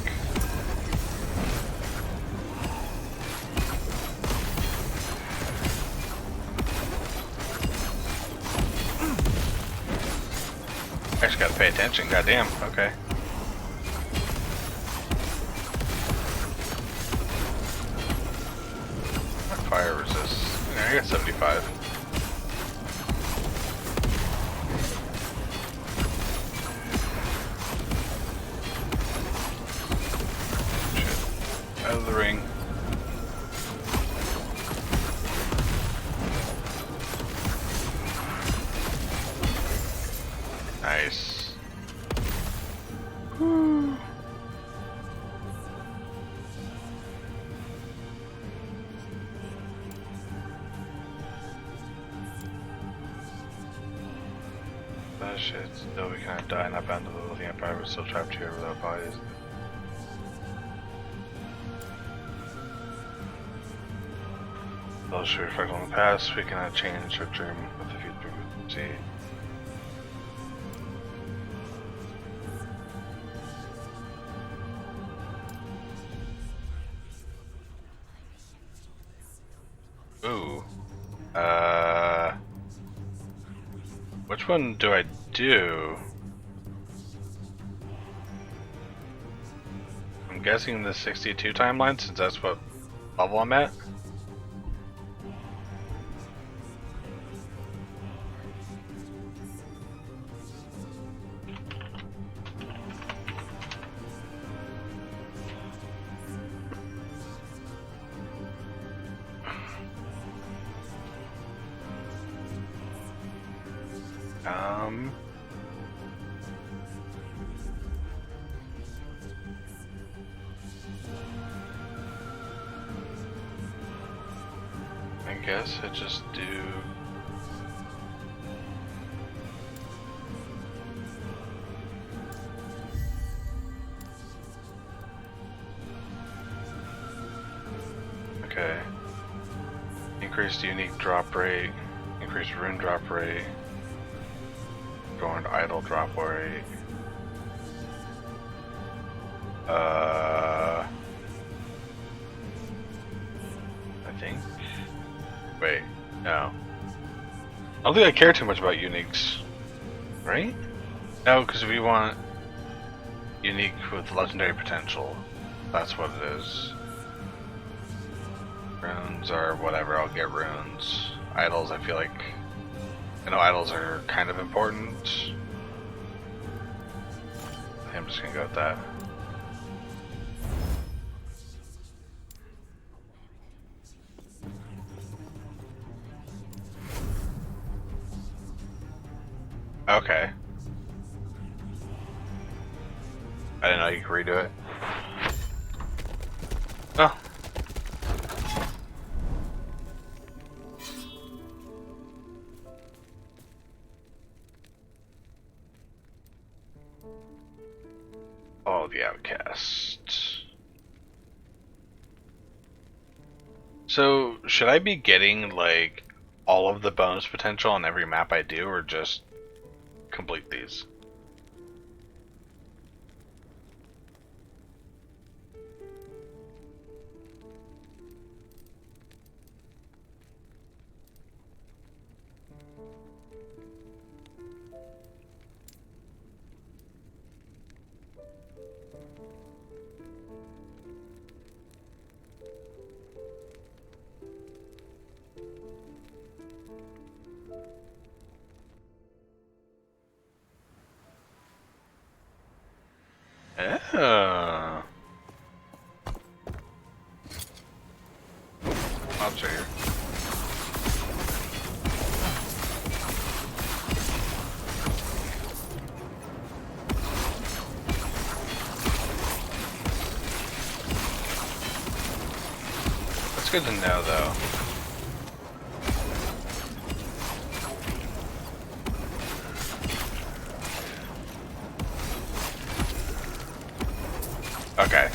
Actually gotta pay attention, goddamn, okay. Fire resist. Yeah, I got 75. Shit. Out of the ring. Nice. Woo. That shit. Still, we cannot die, not bound to the living empire, but still trapped here without bodies. Those should reflect on the past. We cannot change or dream of the future. See. Ooh. Which one do I do? I'm guessing the 62 timeline since that's what level I'm at. I guess I just do. Okay. Increased unique drop rate, increased rune drop rate, joined idle drop rate. I think. Wait, no. I don't think I care too much about uniques, right? No, because we want unique with legendary potential. That's what it is. Runes are whatever, I'll get runes. Idols, I feel like... I know idols are kind of important. I'm just gonna go with that. Okay. I didn't know you could redo it. Oh. Oh, the outcast. So, should I be getting, like, all of the bonus potential on every map I do, or just complete these? Oh. I'll show you. That's good to know, though. Okay.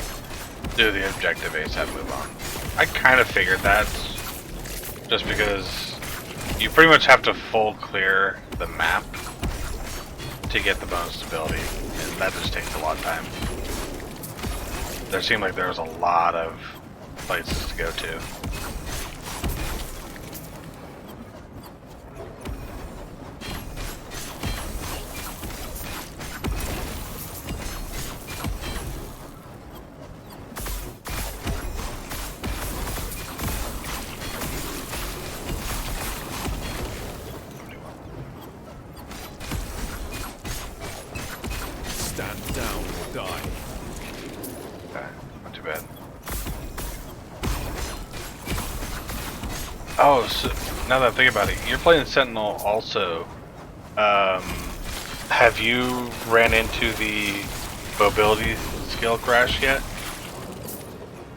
Do the objective ASAP, move on. I kind of figured that, just because you pretty much have to full clear the map to get the bonus ability, and that just takes a lot of time. There seemed like there was a lot of places to go to. Stand down or die. Okay, not too bad. Oh, so now that I think about it, you're playing Sentinel also. Have you ran into the mobility skill crash yet?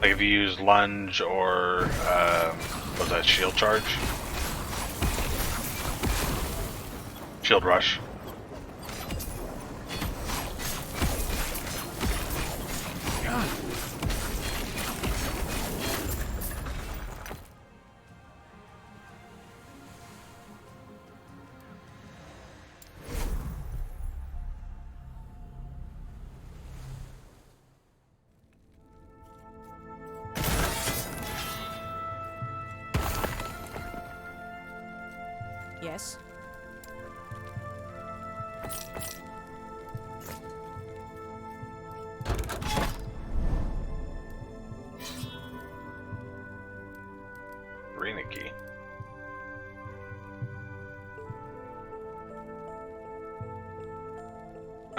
Like if you use lunge or what was that, shield charge? Shield rush. Yes. arena key.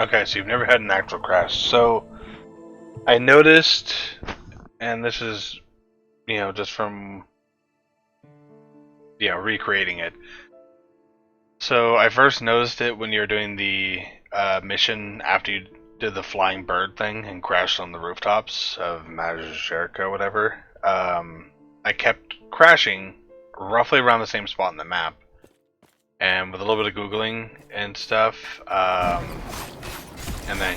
Okay, so you've never had an actual crash. So I noticed, and this is, just from, recreating it. So I first noticed it when you were doing the mission after you did the flying bird thing and crashed on the rooftops of Majerica, whatever. I kept crashing roughly around the same spot in the map, and with a little bit of googling and stuff, and then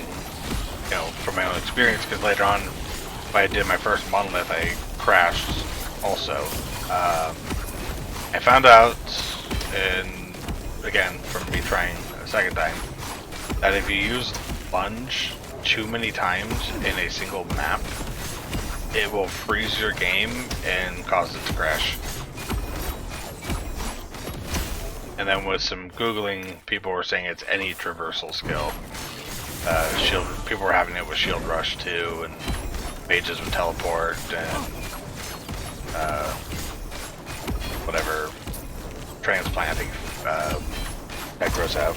from my own experience, because later on, when I did my first monolith, I crashed also. I found out, and again from me trying a second time, that if you use lunge too many times in a single map, it will freeze your game and cause it to crash. And then with some googling, people were saying it's any traversal skill. Shield, people were having it with Shield Rush too, and mages would teleport, and whatever transplanting necros have.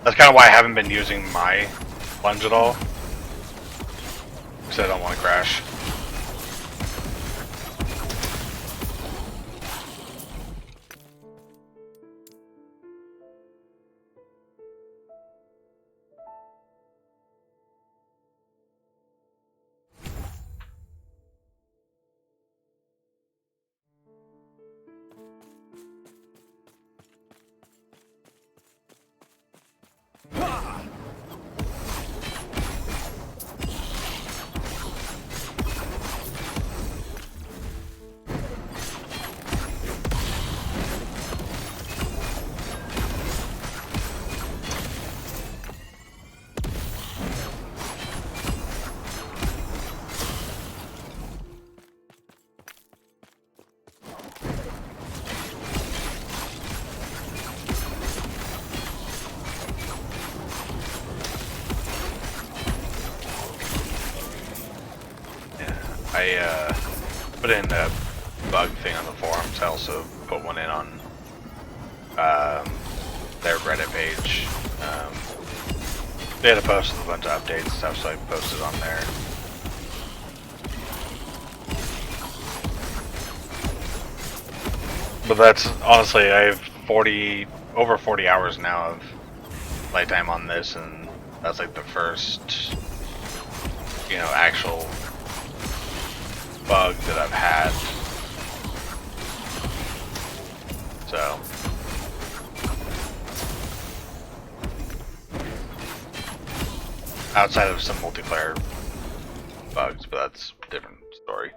That's kind of why I haven't been using my lunge at all, because I don't want to crash. I put in a bug thing on the forums. I also put one in on their Reddit page. They had a post with a bunch of updates and stuff, so I posted on there. But that's honestly, I have over 40 hours now of playtime on this, and that's like the first, actual bug that I've had. So outside of some multiplayer bugs, but that's a different story.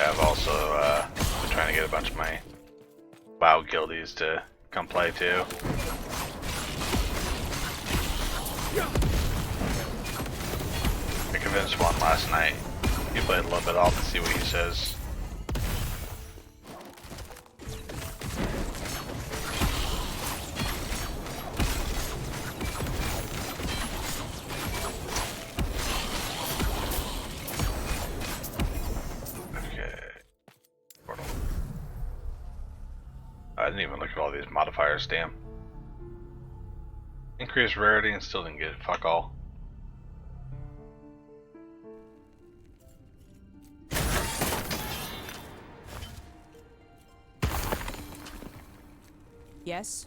I've also been trying to get a bunch of my WoW guildies to come play too. I convinced one last night. He played a little bit. I'll see what he says. I didn't even look at all these modifiers, damn. Increased rarity and still didn't get it. Fuck all. Yes.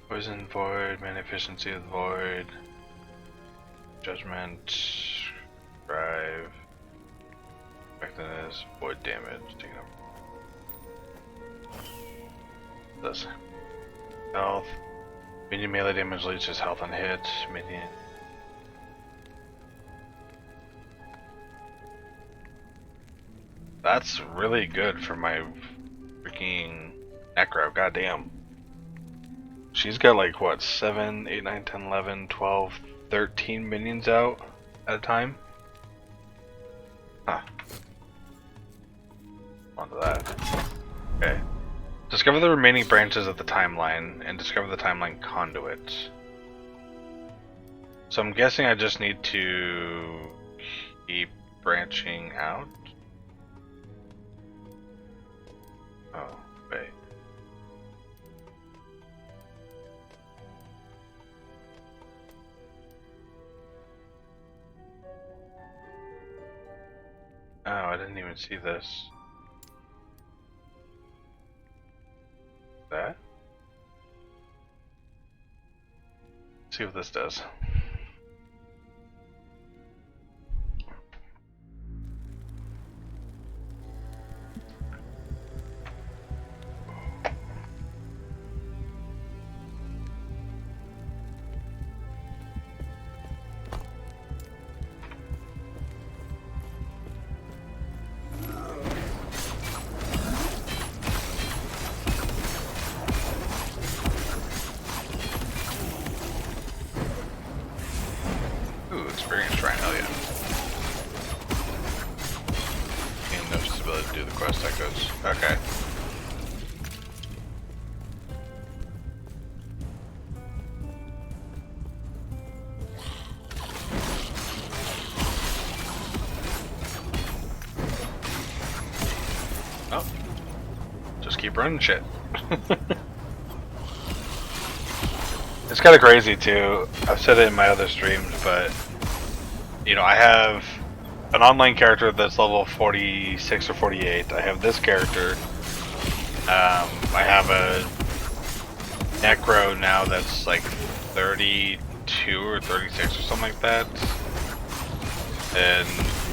Poison void, mana efficiency of the void, judgment, drive, effectiveness, void damage, taking up this. Health. Medium melee damage leeches health on hit. Medium. That's really good for my freaking Necro, goddamn. She's got like what, 7, 8, 9, 10, 11, 12, 13 minions out at a time? Huh. Onto that. Okay. Discover the remaining branches of the timeline and discover the timeline conduit. So I'm guessing I just need to keep branching out. Oh, wait. Oh, I didn't even see this. That? Let's see what this does. Ooh, experience shrine, hell yeah. And no ability to do the quest echoes. Okay. Oh. Just keep running shit. It's kind of crazy too. I've said it in my other streams, but you know, I have an online character that's level 46 or 48. I have this character. I have a Necro now that's like 32 or 36 or something like that. And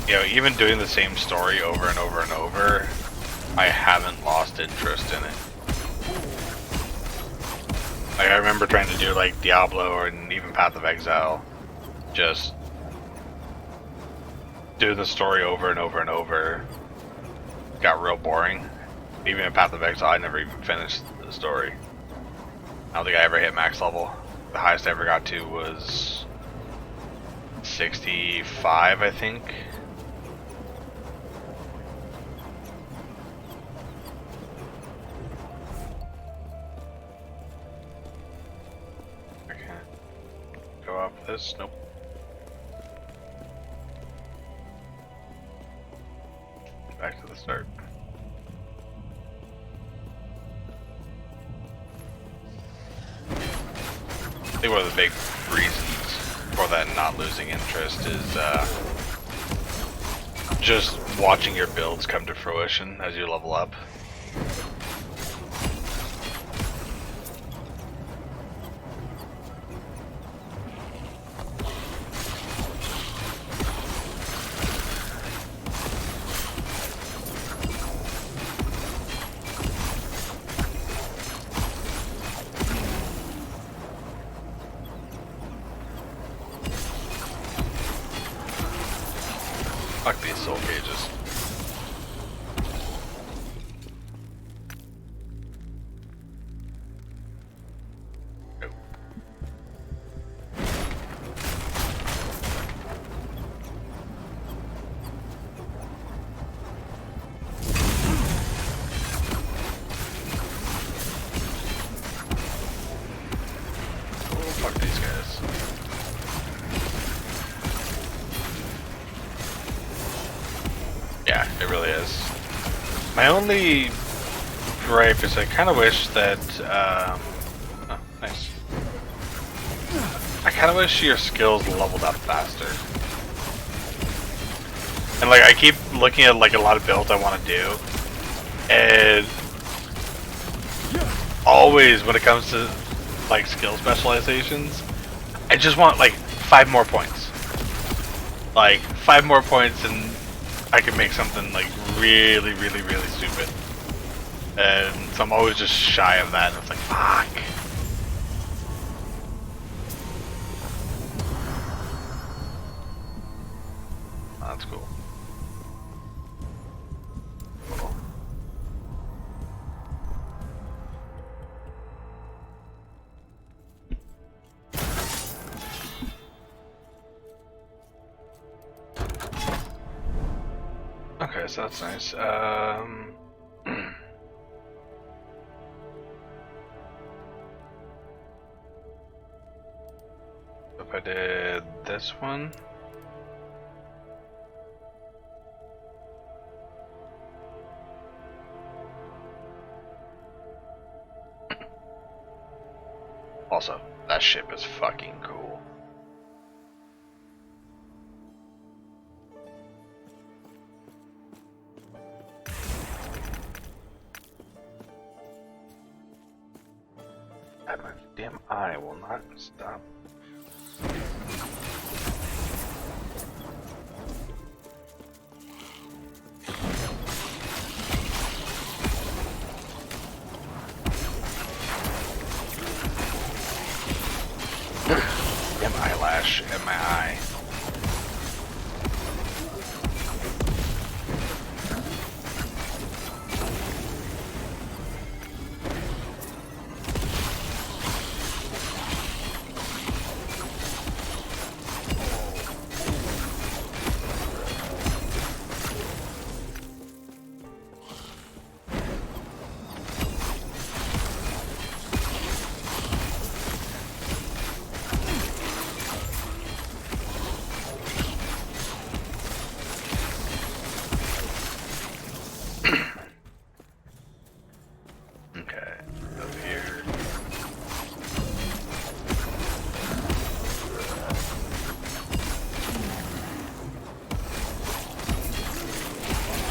you know, even doing the same story over and over and over, I haven't lost interest in it. Like, I remember trying to do like Diablo or even Path of Exile, just do the story over and over and over. Got real boring. Even in Path of Exile, I never even finished the story. I don't think I ever hit max level. The highest I ever got to was 65, I think. I can't go off this. Nope. Back to the start. I think one of the big reasons for that not losing interest is just watching your builds come to fruition as you level up. Fuck these soul cages. Nope. Oh, fuck these guys. My only gripe is I kind of wish that. Oh, nice. I kind of wish your skills leveled up faster. And like I keep looking at like a lot of builds I want to do, and always when it comes to like skill specializations, I just want like 5 more points. Like 5 more points, and I can make something like really, really, really stupid. And so I'm always just shy of that. And it's like, fuck. Oh, that's cool. Okay, so that's nice. If I did this one. Also, that ship is fucking cool. My damn eye will not stop. Damn eyelash in my eye.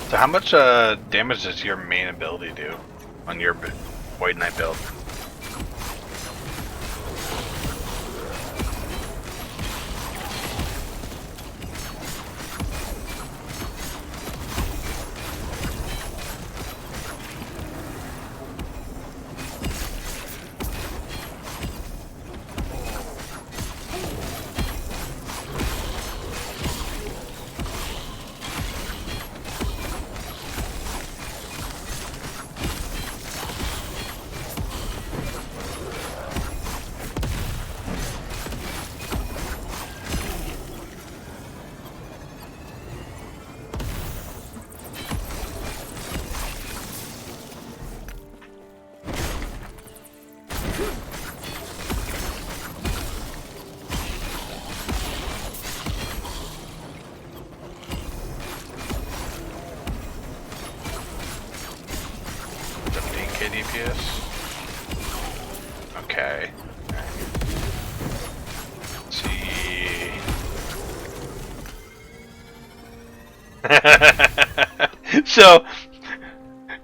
So how much damage does your main ability do on your Void Knight build? DPS. Okay. Let's see. So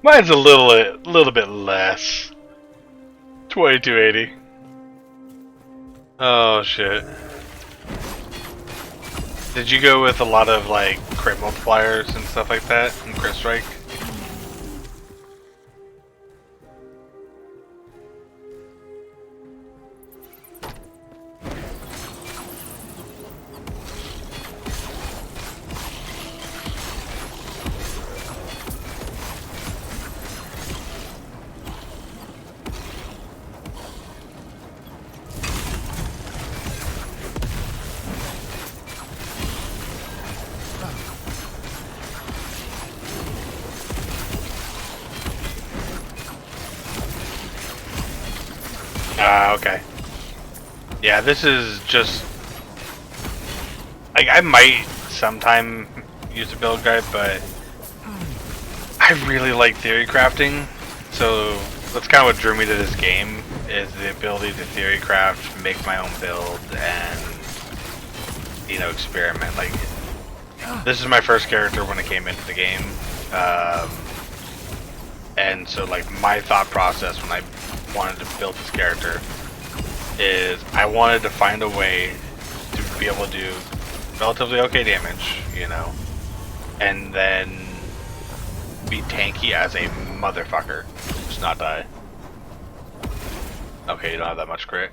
mine's a little bit less. 2280. Oh shit. Did you go with a lot of like crit multipliers and stuff like that in Crit Strike? Okay. Yeah, this is just like I might sometime use a build guide, but I really like theory crafting, so that's kind of what drew me to this game, is the ability to theory craft, make my own build, and, you know, experiment. Like, this is my first character when I came into the game, and so, like, my thought process when I wanted to build this character is I wanted to find a way to be able to do relatively okay damage, you know, and then be tanky as a motherfucker. Just not die. Okay, you don't have that much crit.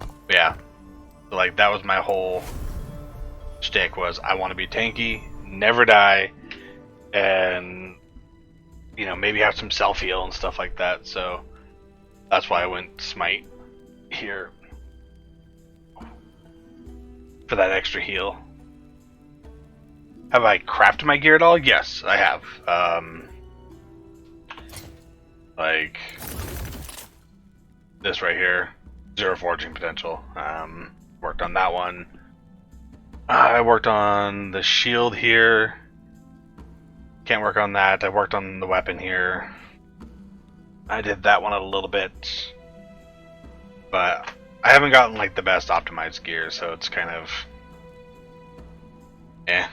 But yeah. So, like, that was my whole shtick, was I want to be tanky, never die, and, you know, maybe have some self-heal and stuff like that. So that's why I went smite here. For that extra heal. Have I crafted my gear at all? Yes, I have. Like this right here, 0 forging potential. Worked on that one. I worked on the shield here. Can't work on that. I worked on the weapon here. I did that one a little bit, but I haven't gotten like the best optimized gear, so it's kind of eh.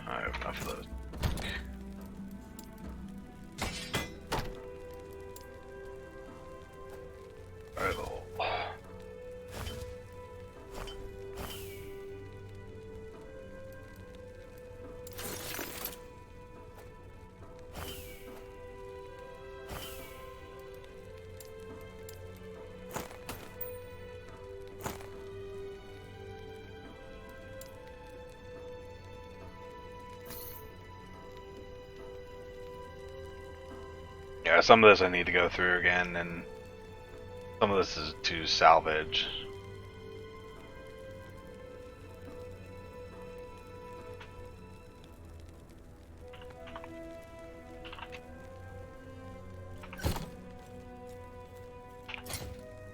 I have enough of those. Rival. Yeah, some of this I need to go through again, and some of this is to salvage.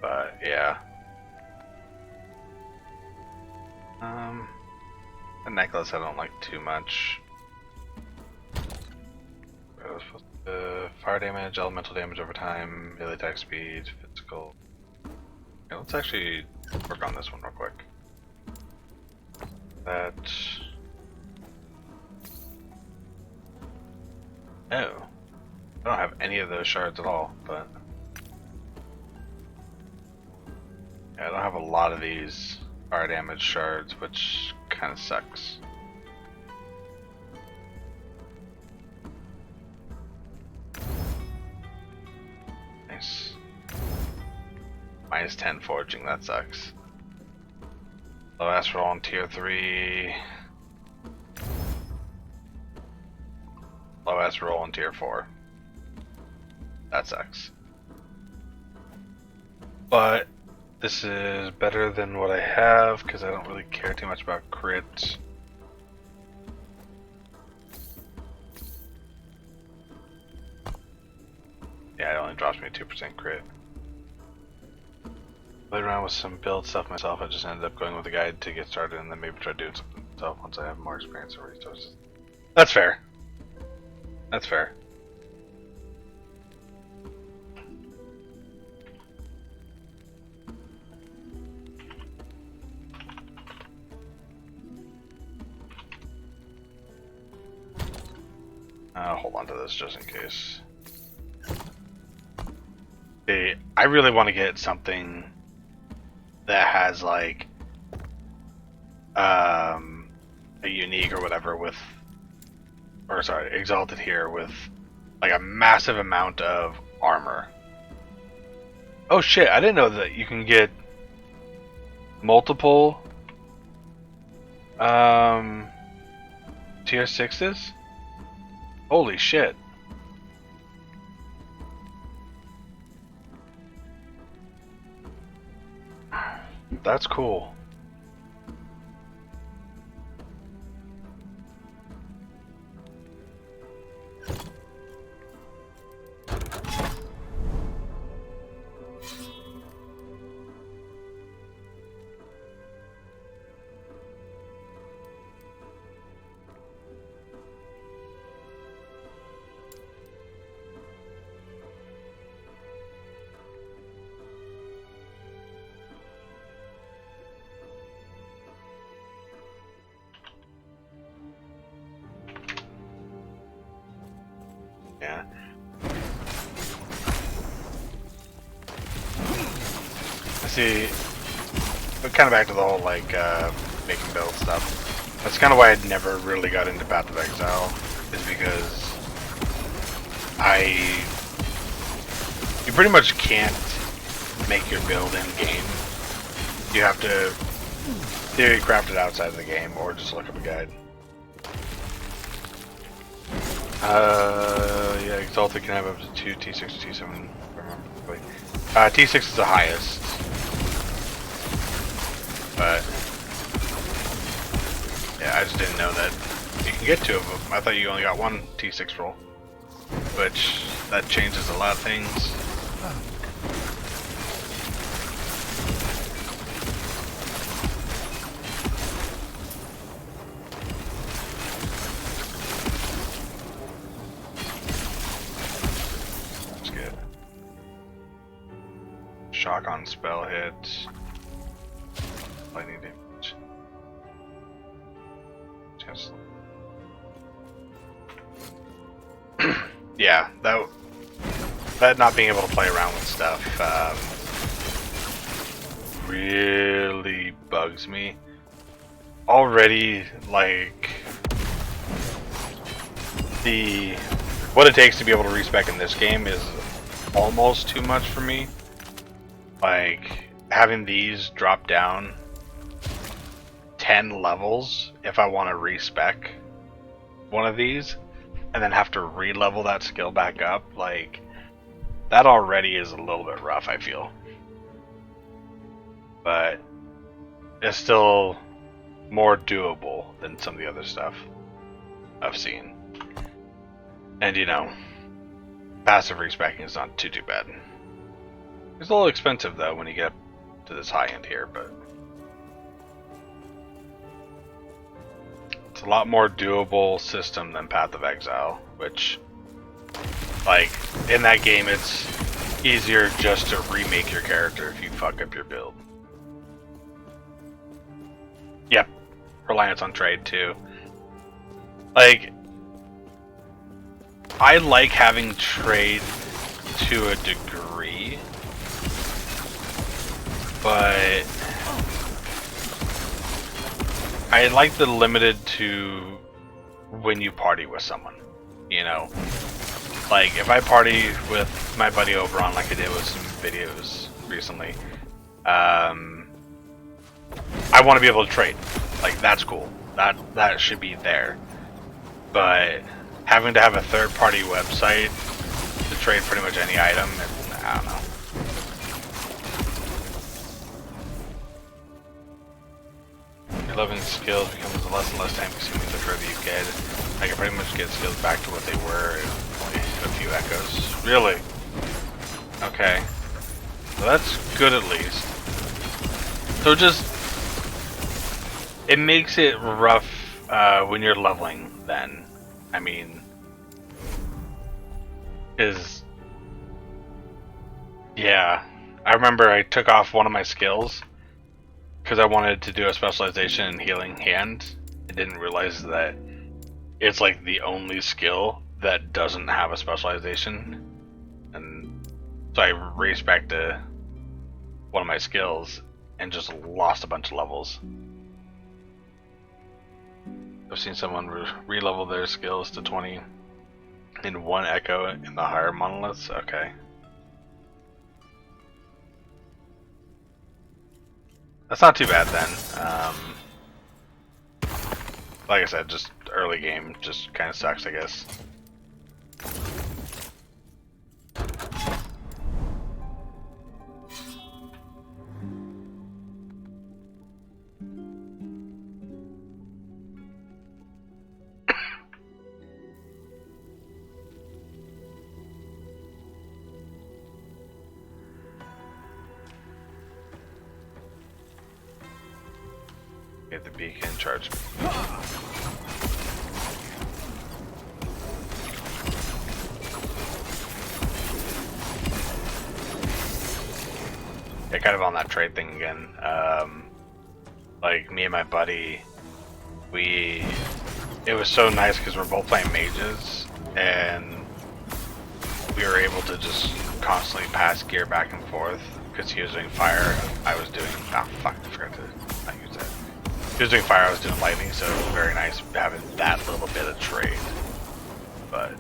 But yeah. The necklace I don't like too much. Fire damage, elemental damage over time, melee attack speed, physical. Yeah, let's actually work on this one real quick. That. Oh. I don't have any of those shards at all, but. Yeah, I don't have a lot of these fire damage shards, which kind of sucks. Nice. Minus 10 forging, that sucks. Low ass roll on tier 3. Low ass roll on tier 4. That sucks. But this is better than what I have because I don't really care too much about crit. Yeah, it only drops me 2% crit. Played around with some build stuff myself. I just ended up going with a guide to get started and then maybe try doing something myself once I have more experience and resources. That's fair. That's fair. I'll hold on to this just in case. Okay, I really want to get something that has like a unique or whatever with, or sorry, exalted here with like a massive amount of armor. Oh shit, I didn't know that you can get multiple tier 6s. Holy shit. That's cool. see, but kind of back to the whole like making build stuff. That's kind of why I never really got into Path of Exile, is because you pretty much can't make your build in game. You have to theory craft it outside of the game, or just look up a guide. Yeah, Exalted can have up to 2 T6 to T7. If I remember correctly. T6 is the highest, but yeah, I just didn't know that you can get 2 of them. I thought you only got 1 T6 roll, which that changes a lot of things. Shock on spell hit. Lightning damage. Chance. Yeah, that not being able to play around with stuff really bugs me. Already, like what it takes to be able to respec in this game is almost too much for me. Like, having these drop down 10 levels if I want to respec one of these, and then have to re-level that skill back up, like, that already is a little bit rough, I feel. But it's still more doable than some of the other stuff I've seen. And, you know, passive respecking is not too bad. It's a little expensive though when you get to this high end here, but it's a lot more doable system than Path of Exile, which, like, in that game it's easier just to remake your character if you fuck up your build. Yep, reliance on trade too. Like, I like having trade to a degree, but I like the limited to when you party with someone, you know? Like, if I party with my buddy over on, like I did with some videos recently, I want to be able to trade. Like, that's cool. That should be there. But having to have a third-party website to trade pretty much any item, I don't know. Your leveling skills becomes less and less time consuming the further you get. I can pretty much get skills back to what they were in only a few echoes. Really? Okay. So that's good at least. So just, it makes it rough when you're leveling then. I mean, yeah. I remember I took off one of my skills because I wanted to do a specialization in healing hand. I didn't realize that it's like the only skill that doesn't have a specialization, and so I raced back to one of my skills and just lost a bunch of levels. I've seen someone re-level their skills to 20 in one echo in the higher monoliths. Okay. That's not too bad then. Like I said, just early game just kind of sucks, I guess. Get the beacon, charge. Yeah, kind of on that trade thing again. Like, me and my buddy, it was so nice because we're both playing mages, and we were able to just constantly pass gear back and forth. because he was doing fire, I was doing. Oh fuck! I forgot to not use that. He was doing fire, I was doing lightning, so it was very nice having that little bit of trade. But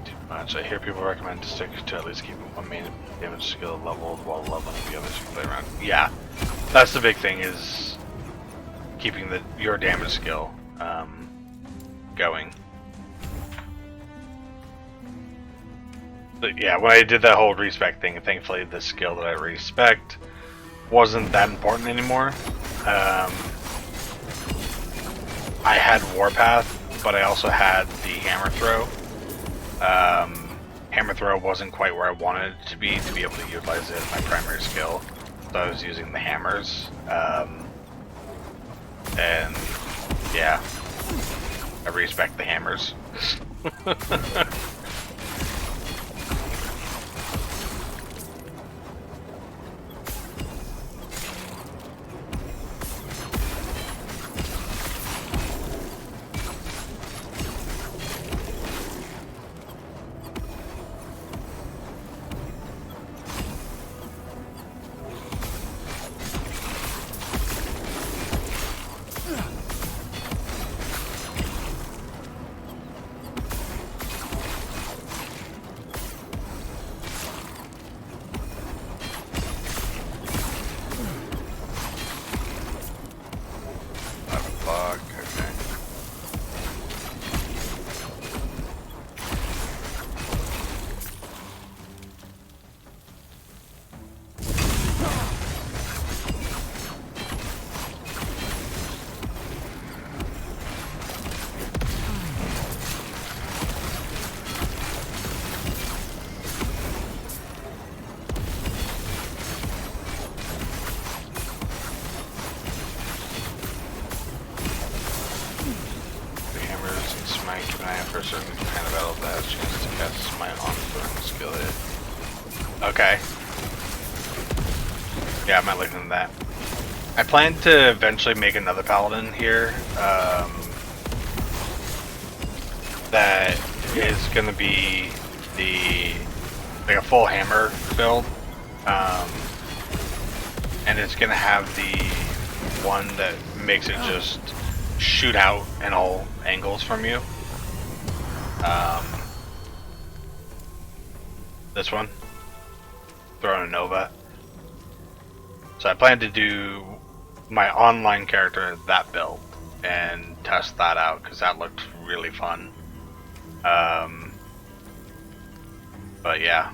too much. I hear people recommend to stick to at least keep one main damage skill leveled while leveling the others you play around. Yeah, that's the big thing, is keeping your damage skill going. But yeah, when I did that whole respec thing, thankfully the skill that I respect wasn't that important anymore. I had Warpath, but I also had the Hammer Throw. Hammer Throw wasn't quite where I wanted it to be able to utilize it as my primary skill. So I was using the hammers. And yeah, I respect the hammers. For a certain kind of battle that has a chance to cast my on-throwing skill hit. Okay. Yeah, I might look into that. I plan to eventually make another paladin here. That is gonna be like a full hammer build. And it's gonna have the one that makes it just shoot out in all angles from you. This one, throwing a Nova. So I plan to do my online character that build and test that out because that looked really fun. But yeah.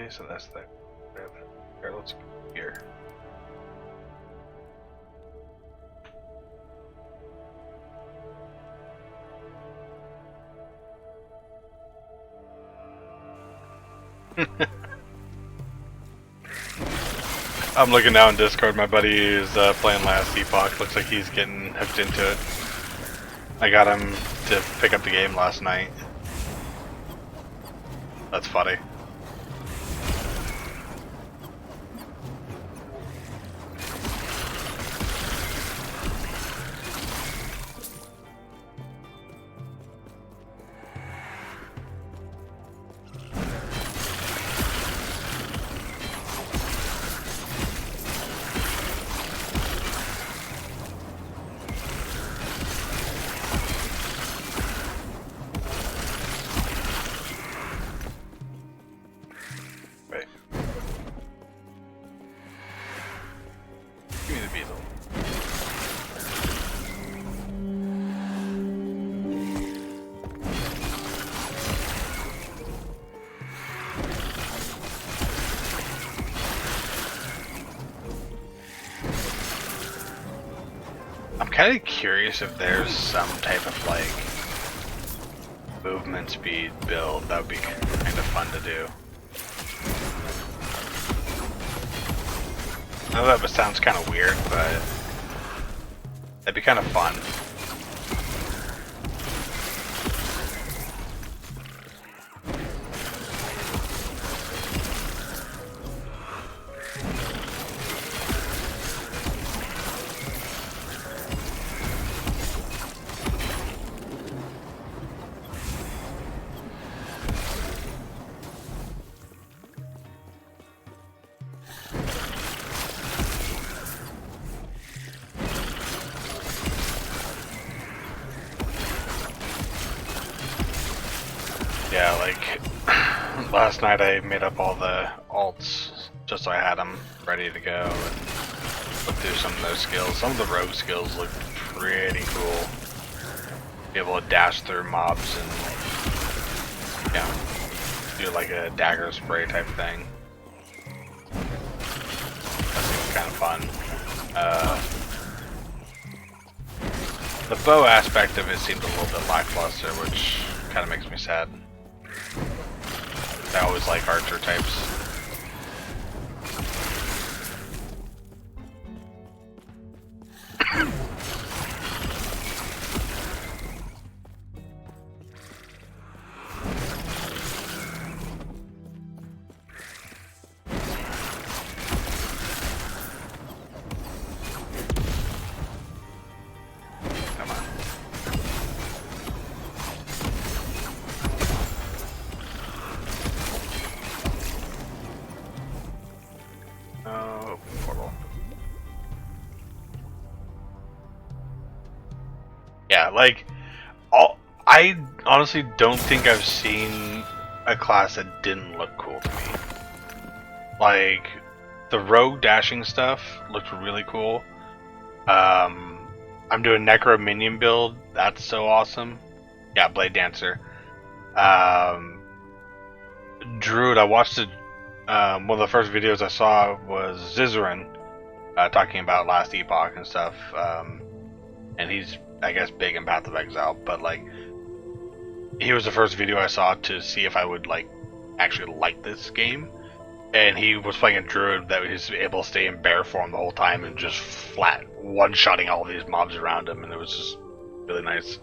So that's that. Here, let's go here. I'm looking now in Discord. My buddy is playing last Epoch. Looks like he's getting hooked into it. I got him to pick up the game last night. That's funny. I'm kind of curious if there's some type of like movement speed build that would be kind of fun to do. I know that sounds kind of weird, but that'd be kind of fun. last night I made up all the alts just so I had them ready to go and look through some of those skills. Some of the rogue skills look pretty cool. Be able to dash through mobs and do like a dagger spray type thing. That seems kind of fun. The bow aspect of it seemed a little bit lackluster, which kind of makes me sad. I always like archer types. Come on. Open portal. Yeah, like, I honestly don't think I've seen a class that didn't look cool to me. Like, the rogue dashing stuff looked really cool. I'm doing Necro Minion build. That's so awesome. Yeah, Blade Dancer. Druid, I watched it. One of the first videos I saw was Zizarin talking about last Epoch and stuff. And he's, I guess, big in Path of Exile, but like, he was the first video I saw to see if I would like actually like this game. And he was playing a druid that was able to stay in bear form the whole time and just flat one-shotting all these mobs around him, and it was just really nice.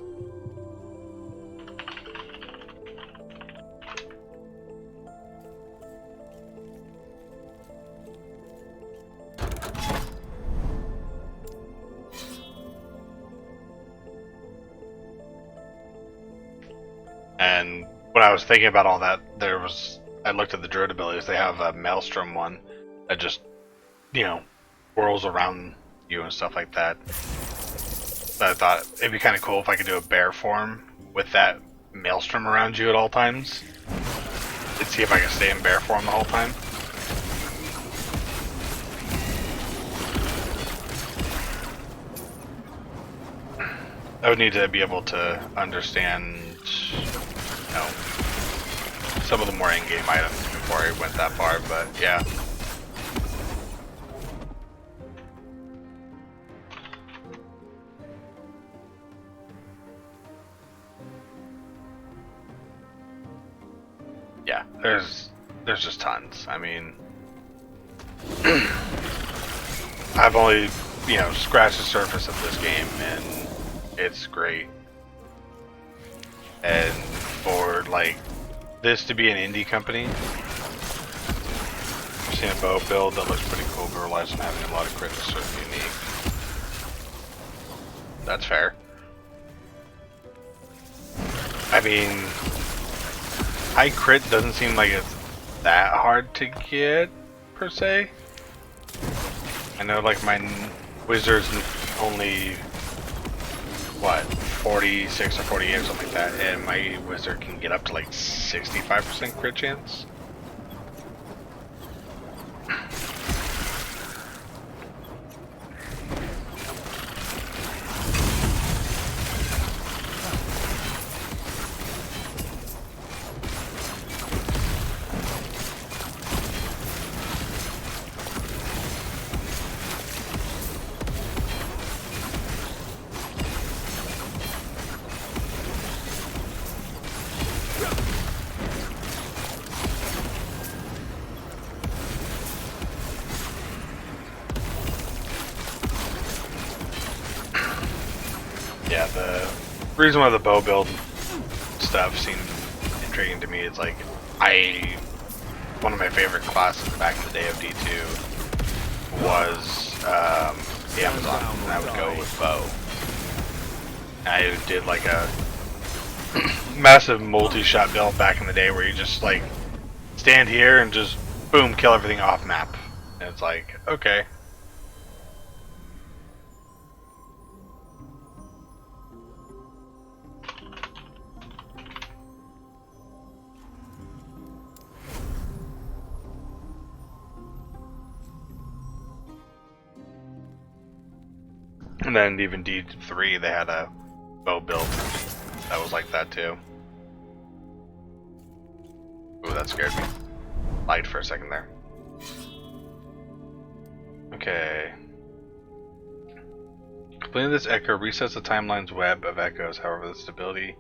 And when I was thinking about all that, I looked at the druid abilities. They have a Maelstrom one that just, whirls around you and stuff like that. So I thought it'd be kind of cool if I could do a bear form with that Maelstrom around you at all times. And see if I can stay in bear form the whole time. I would need to be able to understand, some of the more in-game items before I went that far, but yeah. Yeah, there's just tons. I mean, I've only, scratched the surface of this game, and it's great. And for, like, this to be an indie company, I've seen a bow build that looks pretty cool, but relies on having a lot of crit to serve unique. That's fair. I mean, high crit doesn't seem like it's that hard to get, per se. I know, like, my wizard's only, 46 or 48 or something like that, and my wizard can get up to like 65% crit chance. Yeah, the reason why the bow build stuff seemed intriguing to me is like, one of my favorite classes back in the day of D2 was the Amazon, and I would go with bow. I did like a massive multi-shot build back in the day where you just like stand here and just boom, kill everything off map. And it's like, okay. And then even D3, they had a bow build that was like that too. Ooh, that scared me. Lied for a second there. Okay. Completing this echo resets the timeline's web of echoes. However, the stability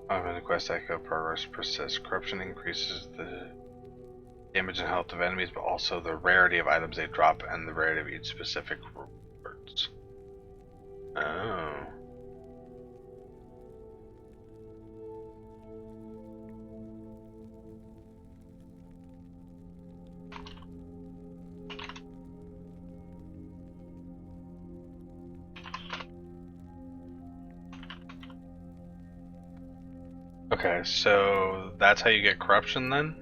of the quest echo progress persists. Corruption increases the damage and health of enemies, but also the rarity of items they drop and the rarity of each specific rewards. Oh. Okay, so that's how you get corruption then?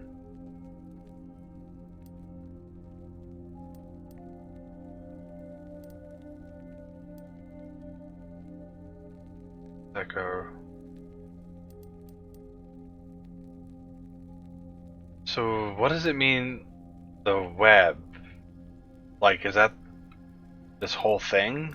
Echo. So what does it mean, the web? Like, is that this whole thing?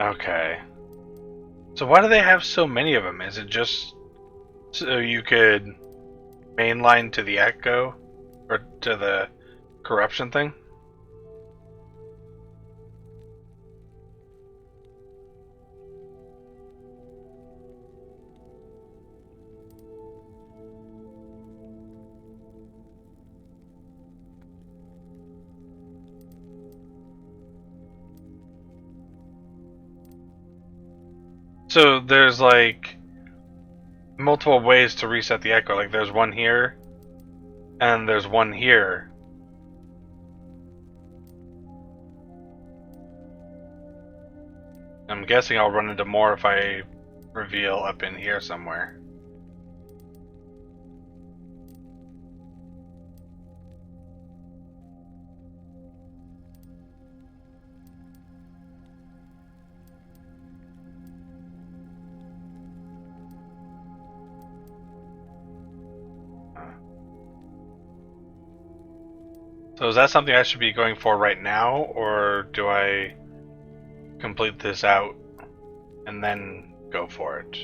Okay. So why do they have so many of them? Is it just so you could mainline to the echo? Or to the corruption thing? So there's like multiple ways to reset the echo. Like there's one here, and there's one here. I'm guessing I'll run into more if I reveal up in here somewhere. So is that something I should be going for right now, or do I complete this out and then go for it?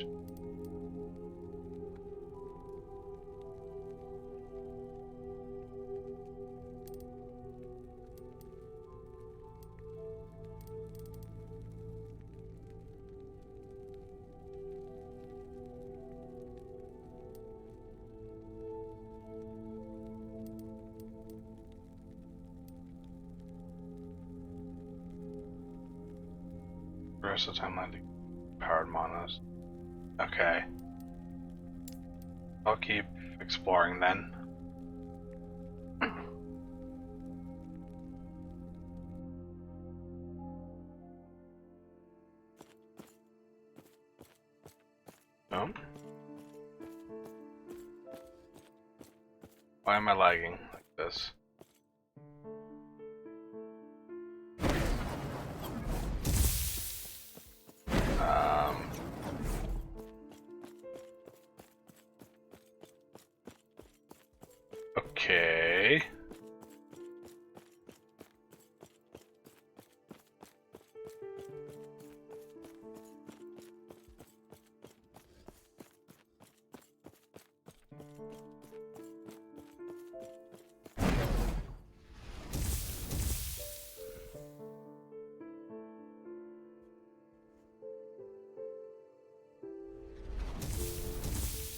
The rest of the timeline to powered monos. Okay. I'll keep exploring then. No? Why am I lagging like this? Okay.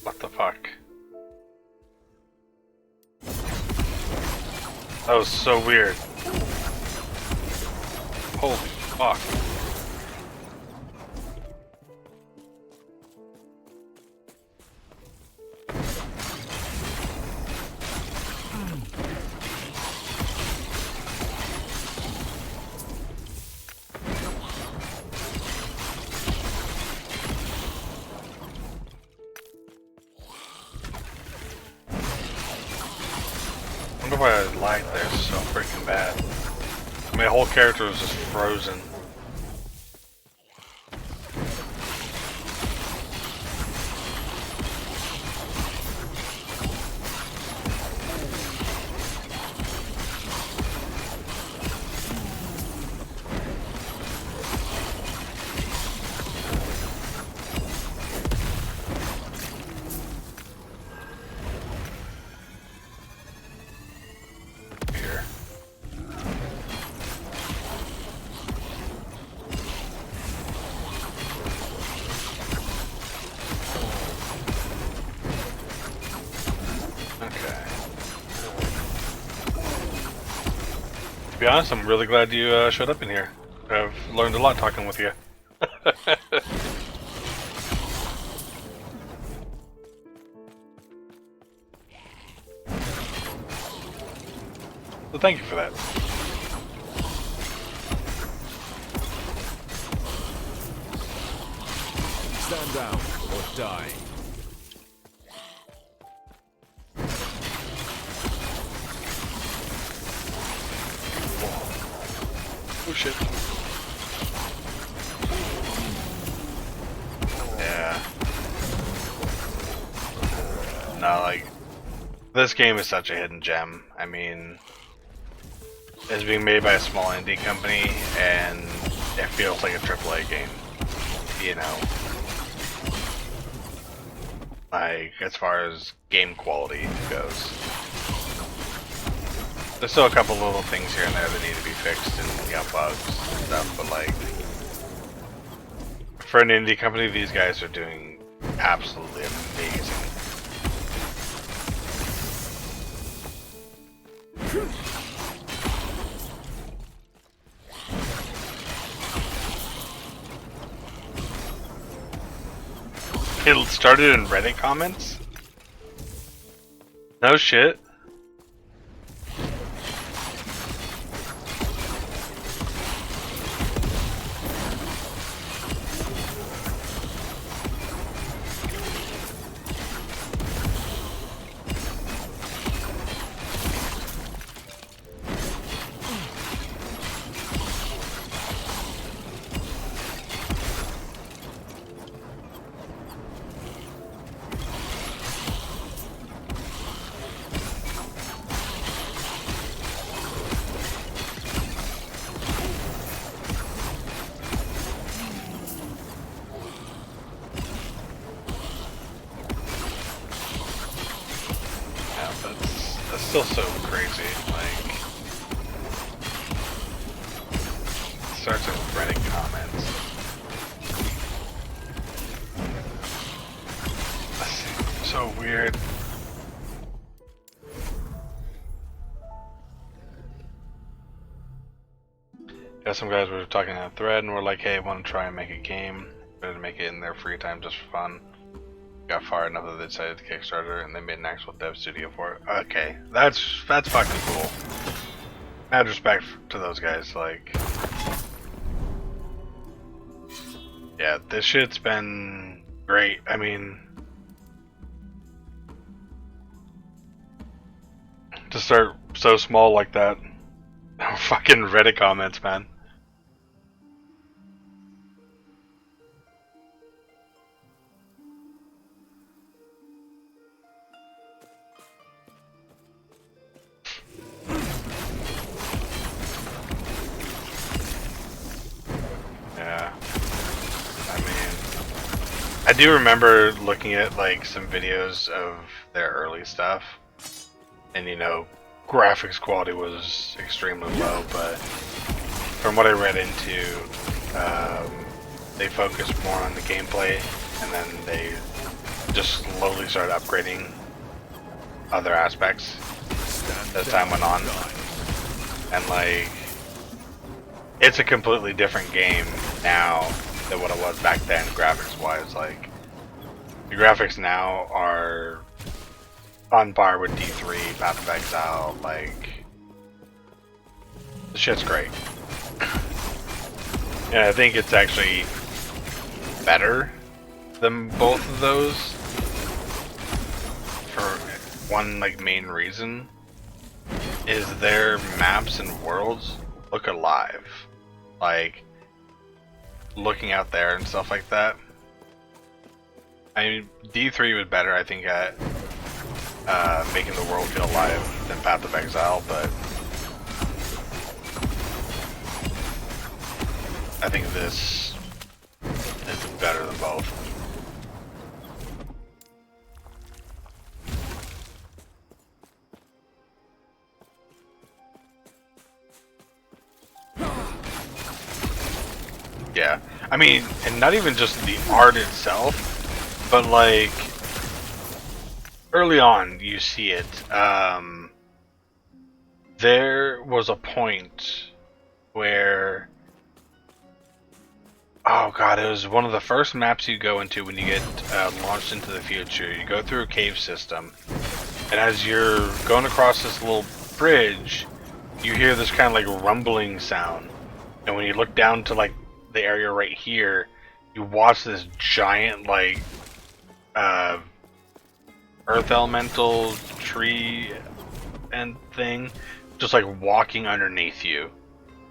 What the fuck? That was so weird. Holy fuck. I wonder why I lied there so freaking bad. My whole character was just frozen. To be honest, I'm really glad you showed up in here. I've learned a lot talking with you. So thank you for that. Stand down or die. Oh shit. Yeah. No, like, this game is such a hidden gem. I mean, it's being made by a small indie company, and it feels like a AAA game. You know? Like, as far as game quality goes. There's still a couple little things here and there that need to be fixed and, you know, bugs and stuff, but like, for an indie company, these guys are doing absolutely amazing. It started in Reddit comments? No shit. Yeah, but that's still so crazy. Like, it starts in Reddit comments. That's so weird. Yeah, some guys were talking on a thread and were like, "Hey, I want to try and make a game. Better to make it in their free time just for fun." Got far enough that they decided to Kickstarter and they made an actual dev studio for it. Okay, that's fucking cool. Mad respect to those guys. Like, yeah, this shit's been great. I mean, to start so small like that. Fucking Reddit comments, man. Yeah. I mean, I do remember looking at like some videos of their early stuff, and you know, graphics quality was extremely low, but from what I read into, they focused more on the gameplay, and then they just slowly started upgrading other aspects as time went on. And like, it's a completely different game now than what it was back then, graphics wise. Like, the graphics now are on par with D3, Path of Exile. Like, the shit's great. And I think it's actually better than both of those for one like main reason is their maps and worlds look alive. Like, looking out there and stuff like that. I mean, D3 was better, I think, at making the world feel alive than Path of Exile, but I think this is better than both. Yeah, I mean, and not even just the art itself, but like, early on you see it, there was a point where, oh god, it was one of the first maps you go into when you get launched into the future. You go through a cave system, and as you're going across this little bridge, you hear this kind of like rumbling sound. And when you look down to like the area right here, you watch this giant like earth elemental tree and thing just like walking underneath you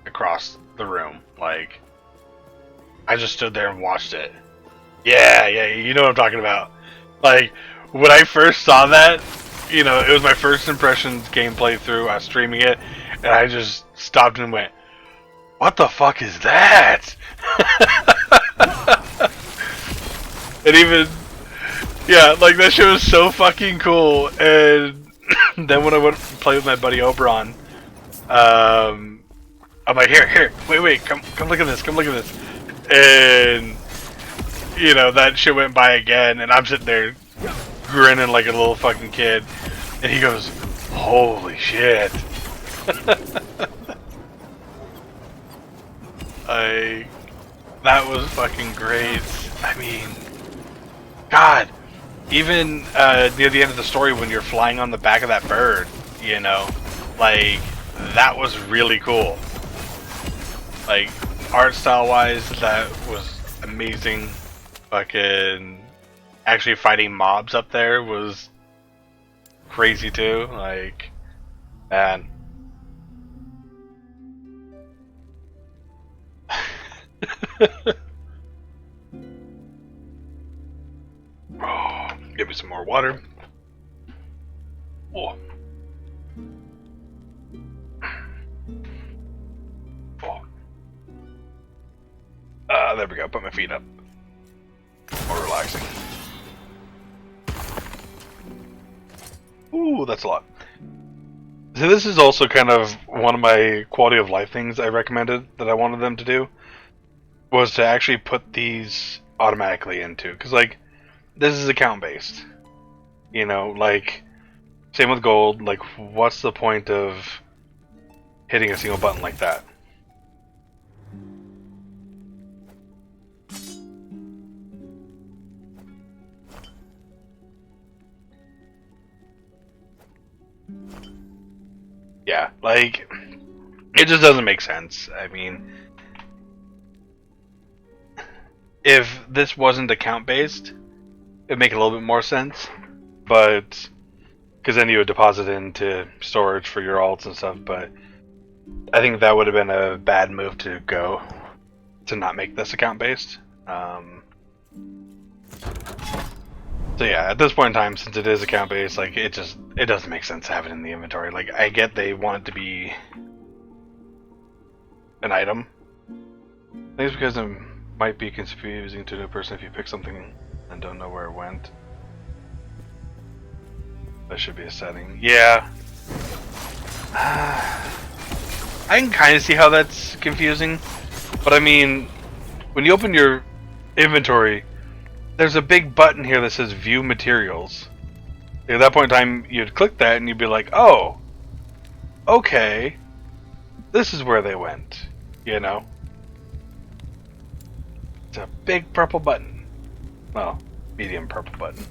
across the room. Like, I just stood there and watched it. Yeah, you know what I'm talking about. Like, when I first saw that, you know, it was my first impressions gameplay through. I was streaming it, and I just stopped and went, "What the fuck is that?" And even, yeah, like that shit was so fucking cool. And then when I went to play with my buddy Oberon, I'm like, here, wait, come look at this, and you know that shit went by again, and I'm sitting there grinning like a little fucking kid, and he goes, "Holy shit!" That was fucking great. I mean, God, even near the end of the story when you're flying on the back of that bird, you know, like that was really cool. Like art style wise, that was amazing. Fucking actually fighting mobs up there was crazy too. Like, man. Oh, give me some more water. Oh. Oh. There we go. Put my feet up. More relaxing. Ooh, that's a lot. So this is also kind of one of my quality of life things I recommended that I wanted them to do, was to actually put these automatically into, because like this is account based, you know, like same with gold. Like, what's the point of hitting a single button like that? Yeah, like it just doesn't make sense. I mean, if this wasn't account based, it'd make a little bit more sense, but because then you would deposit it into storage for your alts and stuff. But I think that would have been a bad move to go, to not make this account based. So yeah, at this point in time, since it is account based, like it doesn't make sense to have it in the inventory. Like, I get they want it to be an item. I think it's because it might be confusing to a new person if you pick something and don't know where it went. That should be a setting. Yeah. I can kind of see how that's confusing, but I mean, when you open your inventory, there's a big button here that says View Materials. At that point in time, you'd click that and you'd be like, oh, okay, this is where they went, you know? It's a big purple button. Well, medium purple button.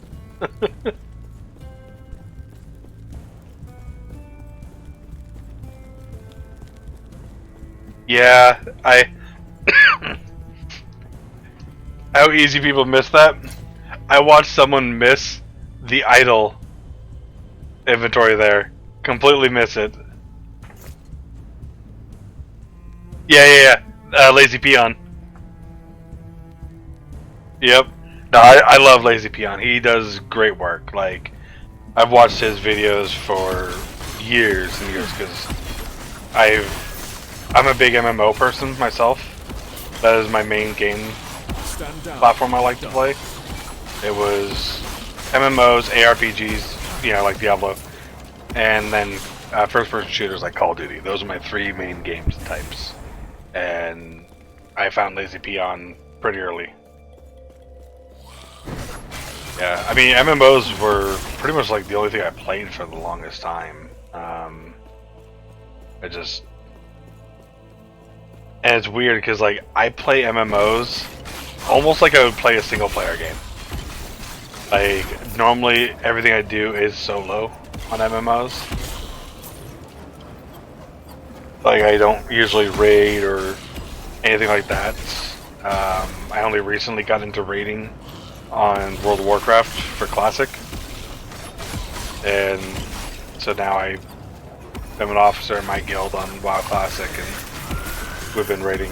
Yeah, how easy people miss that. I watched someone miss the idle inventory there. Completely miss it. Yeah. Lazy Peon. Yep. No, I love Lazy Peon. He does great work. Like, I've watched his videos for years and years because I'm a big MMO person myself. That is my main game platform I like to play. It was MMOs, ARPGs, you know, like Diablo, and then first-person shooters like Call of Duty. Those are my three main games types. And I found Lazy Peon pretty early. Yeah, I mean, MMOs were pretty much like the only thing I played for the longest time. I just, and it's weird because like I play MMOs almost like I would play a single player game. Like normally everything I do is solo on MMOs. Like I don't usually raid or anything like that. I only recently got into raiding on World of Warcraft for Classic, and so now I'm an officer in my guild on WoW Classic, and we've been raiding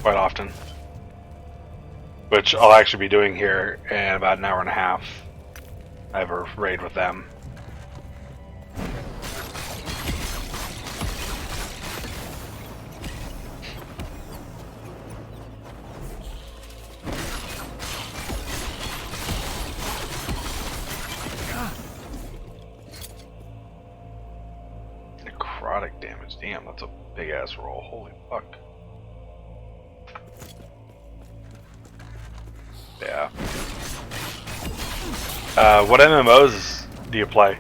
quite often, which I'll actually be doing here in about an hour and a half. I have a raid with them. Necrotic damage, damn, that's a big ass roll. Holy fuck. Yeah. What MMOs do you play?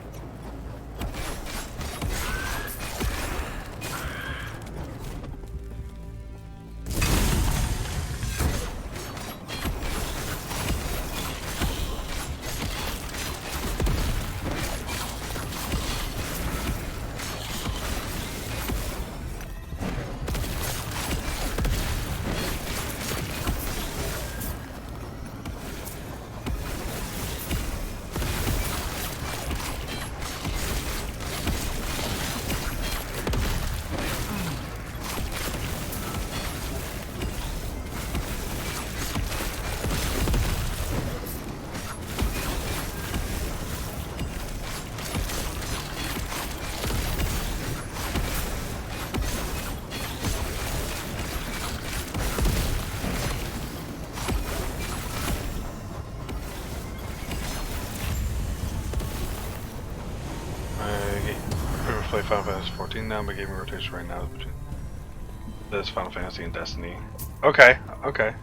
Play Final Fantasy 14 now, but gaming rotation right now is between this Final Fantasy and Destiny. Okay, okay.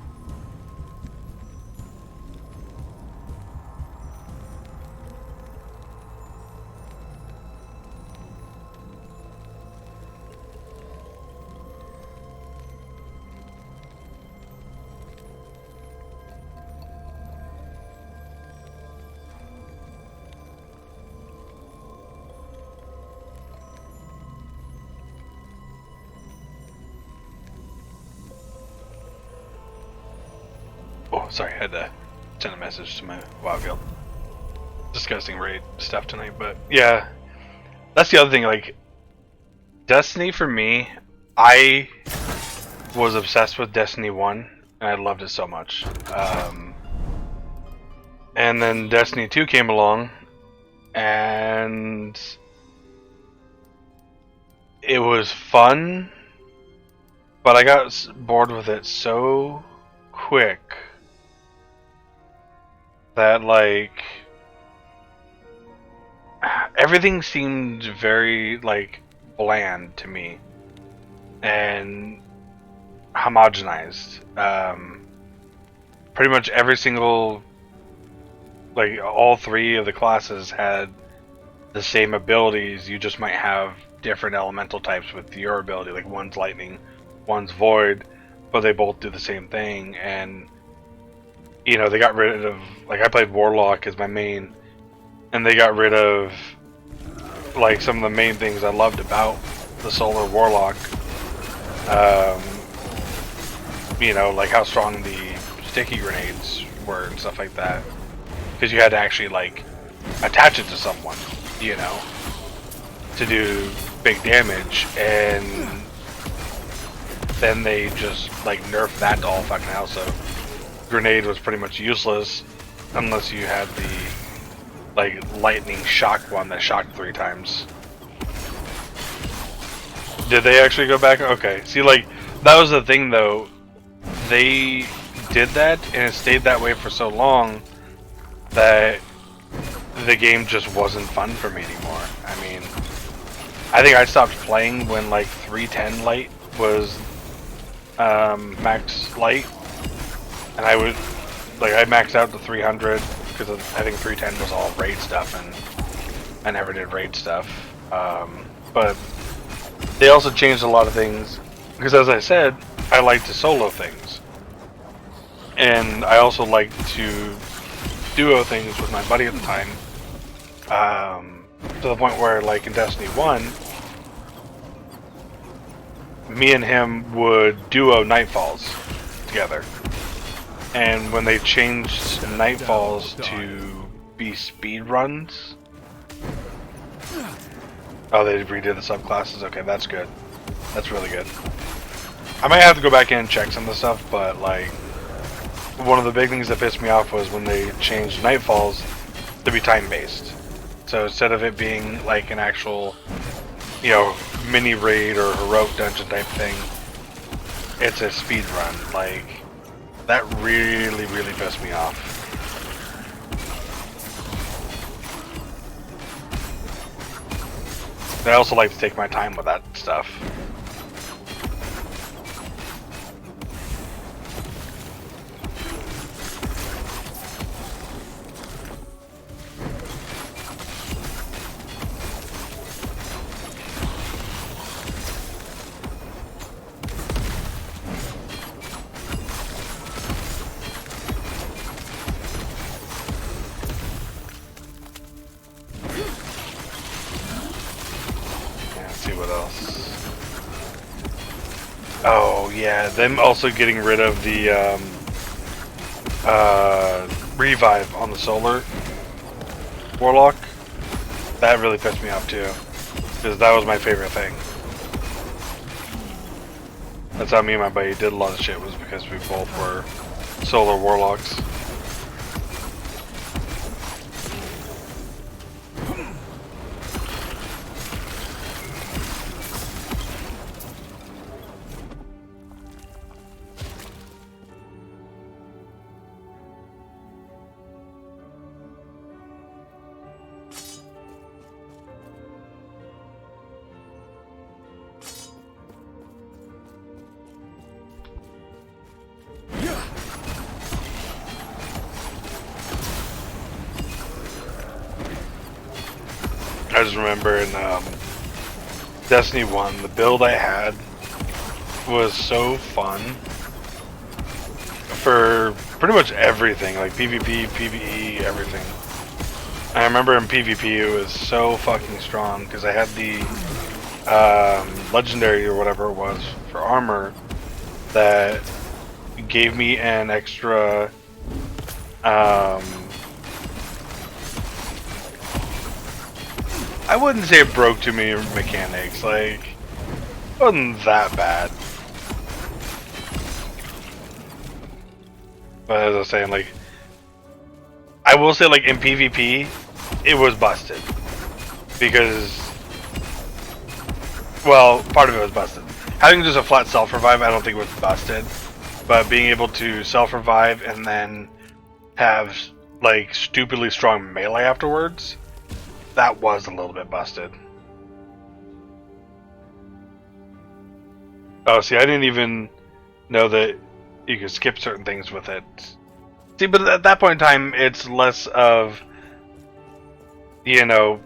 Oh, sorry, I had to send a message to my WoW guild discussing raid stuff tonight, but yeah, that's the other thing, like, Destiny for me, I was obsessed with Destiny 1, and I loved it so much. And then Destiny 2 came along, and it was fun, but I got bored with it so quick that, like, everything seemed very, like, bland to me and homogenized. Pretty much every single, like, all three of the classes had the same abilities. You just might have different elemental types with your ability. Like, one's lightning, one's void, but they both do the same thing. And you know, they got rid of, like, I played Warlock as my main, and they got rid of, like, some of the main things I loved about the Solar Warlock. You know, like how strong the sticky grenades were and stuff like that. Because you had to actually, like, attach it to someone, you know, to do big damage, and then they just, like, nerfed that to all fucking hell, so grenade was pretty much useless unless you had the, like, lightning shock one that shocked 3 times. Did they actually go back? Okay. See, like, that was the thing, though. They did that, and it stayed that way for so long that the game just wasn't fun for me anymore. I mean, I think I stopped playing when, like, 310 light was max light. And I would, like, I maxed out to 300 because I think 310 was all raid stuff, and I never did raid stuff. But they also changed a lot of things because, as I said, I like to solo things, and I also like to duo things with my buddy at the time. To the point where, like in Destiny 1, me and him would duo Nightfalls together. And when they changed Nightfalls to be speed runs, oh, they redid the subclasses. Okay, that's good. That's really good. I might have to go back in and check some of the stuff, but like one of the big things that pissed me off was when they changed Nightfalls to be time-based. So instead of it being like an actual, you know, mini raid or heroic dungeon type thing, it's a speed run. Like, that really, really pissed me off. I also like to take my time with that stuff. What else? Oh yeah, them also getting rid of the revive on the solar warlock. That really pissed me off too, because that was my favorite thing. That's how me and my buddy did a lot of shit, was because we both were solar warlocks. I just remember in Destiny 1, the build I had was so fun for pretty much everything, like PvP, PvE, everything. I remember in PvP it was so fucking strong because I had the legendary or whatever it was for armor that gave me an extra I wouldn't say it broke too many mechanics, like, it wasn't that bad. But as I was saying, like, I will say, like, in PvP, it was busted. Because, well, part of it was busted. Having just a flat self-revive, I don't think was busted. But being able to self-revive and then have, like, stupidly strong melee afterwards, that was a little bit busted. Oh, see, I didn't even know that you could skip certain things with it. See, but at that point in time, it's less of, you know,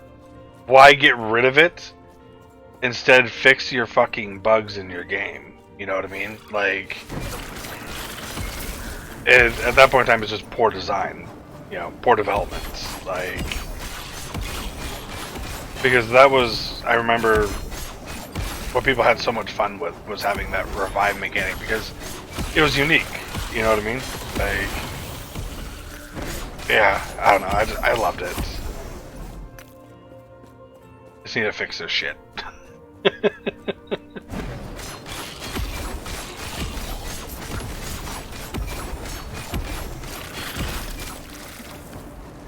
why get rid of it? Instead, fix your fucking bugs in your game. You know what I mean? Like, at that point in time, it's just poor design. You know, poor development. Like, because that was, I remember, what people had so much fun with was having that revive mechanic because it was unique. You know what I mean? Like, yeah, I don't know. I loved it. Just need to fix this shit.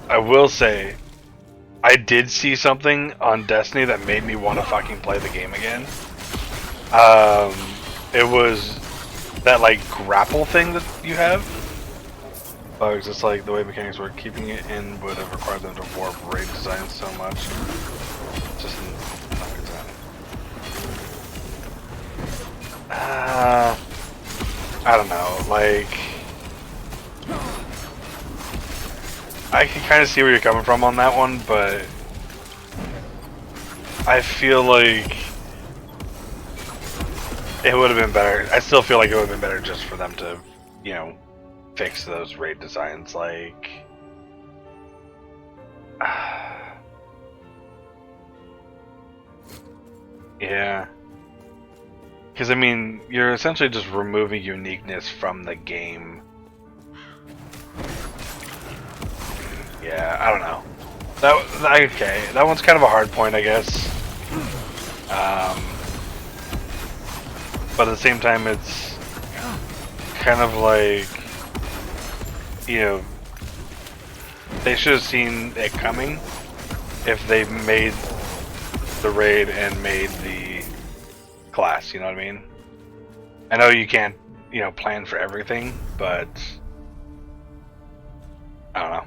I will say, I did see something on Destiny that made me want to fucking play the game again. It was that, like, grapple thing that you have. Bugs, it's like the way mechanics work. Keeping it in would have required them to warp raid design so much. Just not good design. I don't know, like, I can kind of see where you're coming from on that one, but I feel like It would have been better. I still feel like it would have been better just for them to, you know, fix those raid designs. Like, yeah. Because, I mean, you're essentially just removing uniqueness from the game. Yeah, I don't know. Okay, that one's kind of a hard point, I guess. But at the same time, it's kind of like, you know, they should have seen it coming if they made the raid and made the class, you know what I mean? I know you can't, you know, plan for everything, but I don't know.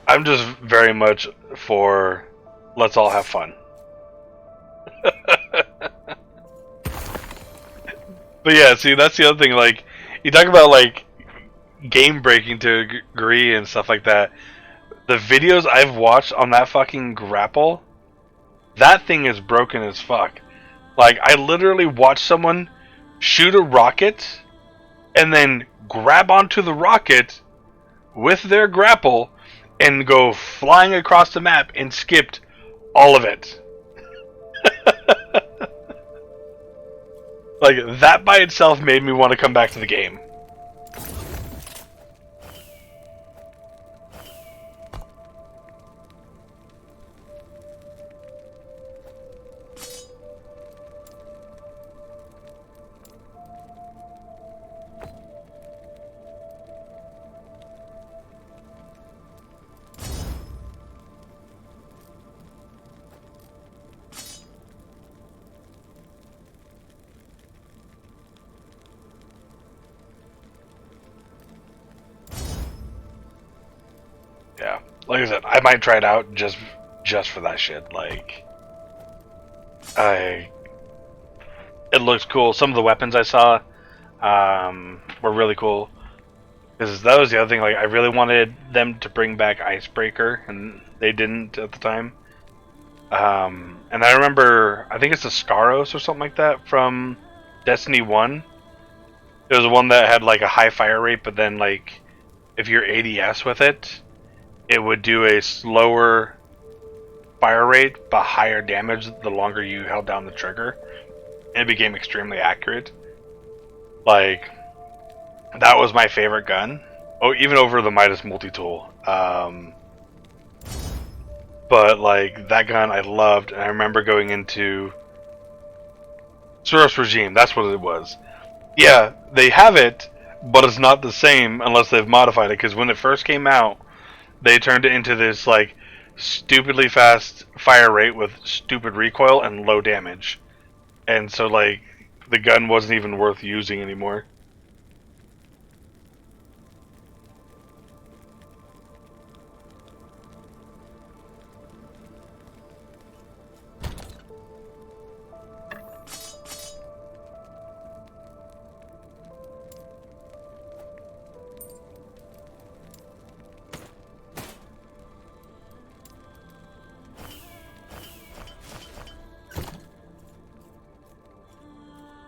I'm just very much for let's all have fun. But yeah, see, that's the other thing. Like, you talk about like game breaking to a degree and stuff like that. The videos I've watched on that fucking grapple, that thing is broken as fuck. Like, I literally watched someone shoot a rocket and then grab onto the rocket with their grapple and go flying across the map and skipped all of it. Like, that by itself made me want to come back to the game. Yeah, like I said, I might try it out just for that shit. Like, it looks cool. Some of the weapons I saw were really cool. Because that was the other thing. Like, I really wanted them to bring back Icebreaker, and they didn't at the time. And I remember, I think it's a Scaros or something like that from Destiny 1. It was one that had like a high fire rate, but then like if you're ADS with it, it would do a slower fire rate but higher damage the longer you held down the trigger. And it became extremely accurate. Like, that was my favorite gun. Oh, even over the Midas multi-tool. But like, that gun I loved, and I remember going into Suros Regime. That's what it was. Yeah, they have it, but it's not the same unless they've modified it. Because when it first came out, they turned it into this like stupidly fast fire rate with stupid recoil and low damage, and so like the gun wasn't even worth using anymore.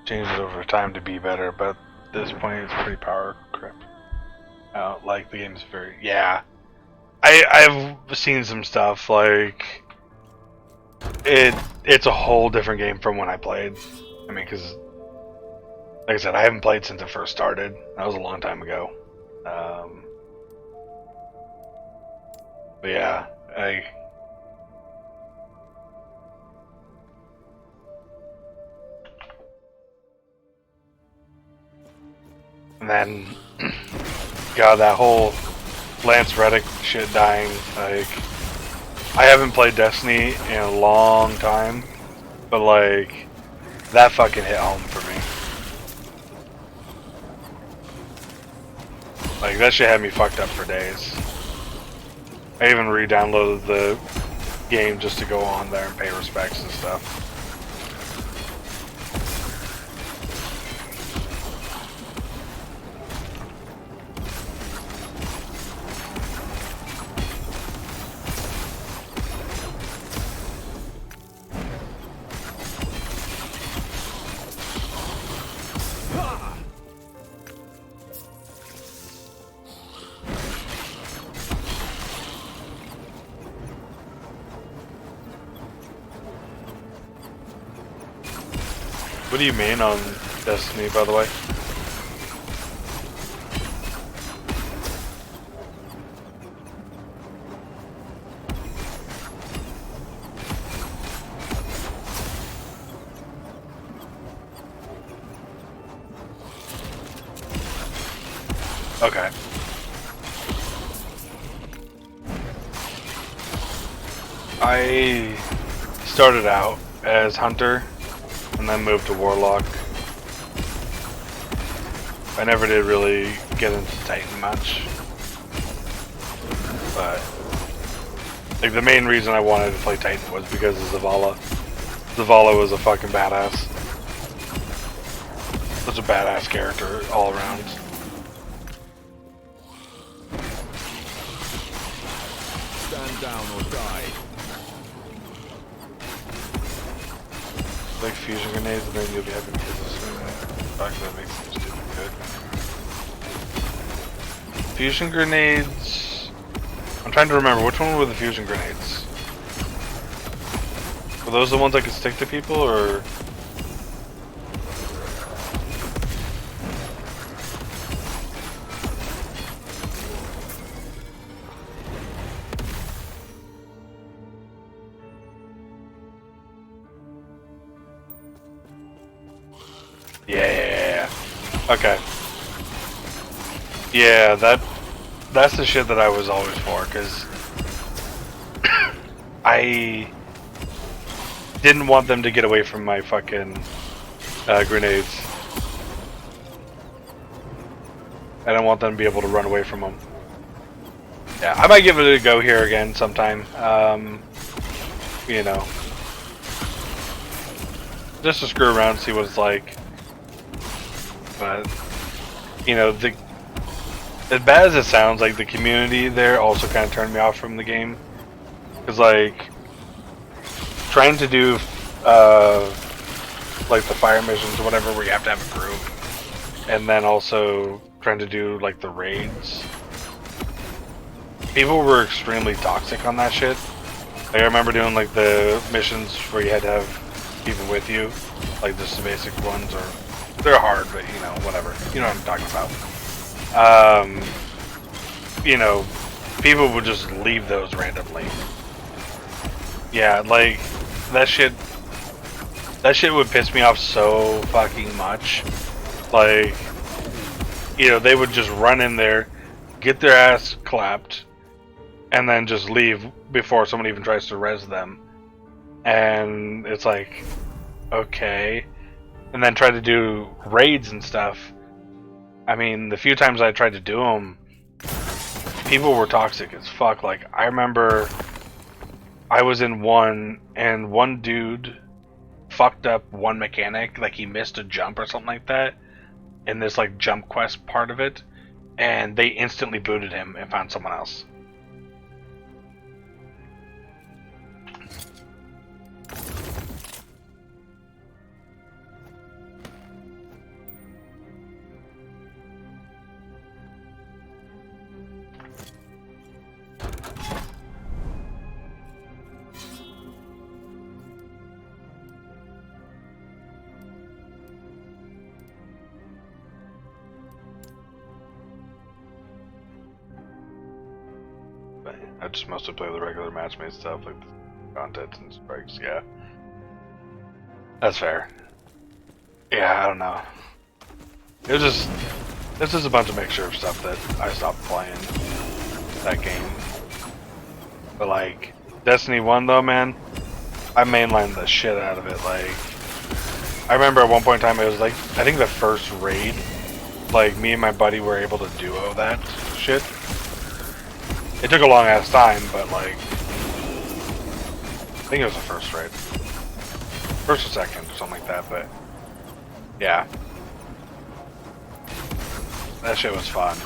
Changed it over time to be better, but at this point it's pretty power crap. Like, the game's very, yeah. I've seen some stuff like it's a whole different game from when I played. I mean, because like I said, I haven't played since it first started. That was a long time ago. But yeah, and then, God, that whole Lance Reddick shit dying. Like, I haven't played Destiny in a long time, but like, that fucking hit home for me. Like, that shit had me fucked up for days. I even re-downloaded the game just to go on there and pay respects and stuff. What do you mean on Destiny, by the way? Okay. I started out as Hunter and then moved to Warlock. I never did really get into Titan much. But like the main reason I wanted to play Titan was because of Zavala. Zavala was a fucking badass. Such a badass character all around. Stand down or die. Like fusion grenades, and then you'll be having kids soon. Fuck, that makes them stupid good. Fusion grenades. I'm trying to remember which one were the fusion grenades. Were those the ones I could stick to people, or? Yeah. Okay. Yeah, that's the shit that I was always for, because I didn't want them to get away from my fucking grenades. I don't want them to be able to run away from them. Yeah, I might give it a go here again sometime. You know, just to screw around, see what it's like. But you know, as bad as it sounds, like the community there also kind of turned me off from the game, because like trying to do like the fire missions or whatever, where you have to have a group, and then also trying to do like the raids. People were extremely toxic on that shit. Like I remember doing like the missions where you had to have people with you, like just the basic ones, or they're hard, but you know, whatever. You know what I'm talking about. You know, people would just leave those randomly. Yeah, like that shit would piss me off so fucking much. Like, you know, they would just run in there, get their ass clapped, and then just leave before someone even tries to res them. And it's like, okay. And then try to do raids and stuff. I mean, the few times I tried to do them, people were toxic as fuck. Like, I remember I was in one, and one dude fucked up one mechanic. Like, he missed a jump or something like that in this, like, jump quest part of it. And they instantly booted him and found someone else. I just mostly play the regular match-made stuff, like the content and strikes, yeah. That's fair. Yeah, I don't know. It was just a bunch of mixture of stuff that I stopped playing that game. But like, Destiny 1 though, man, I mainlined the shit out of it. Like, I remember at one point in time, it was like, I think the first raid, like, me and my buddy were able to duo that shit. It took a long ass time, but like, I think it was the first raid. First or second, or something like that, but yeah. That shit was fun.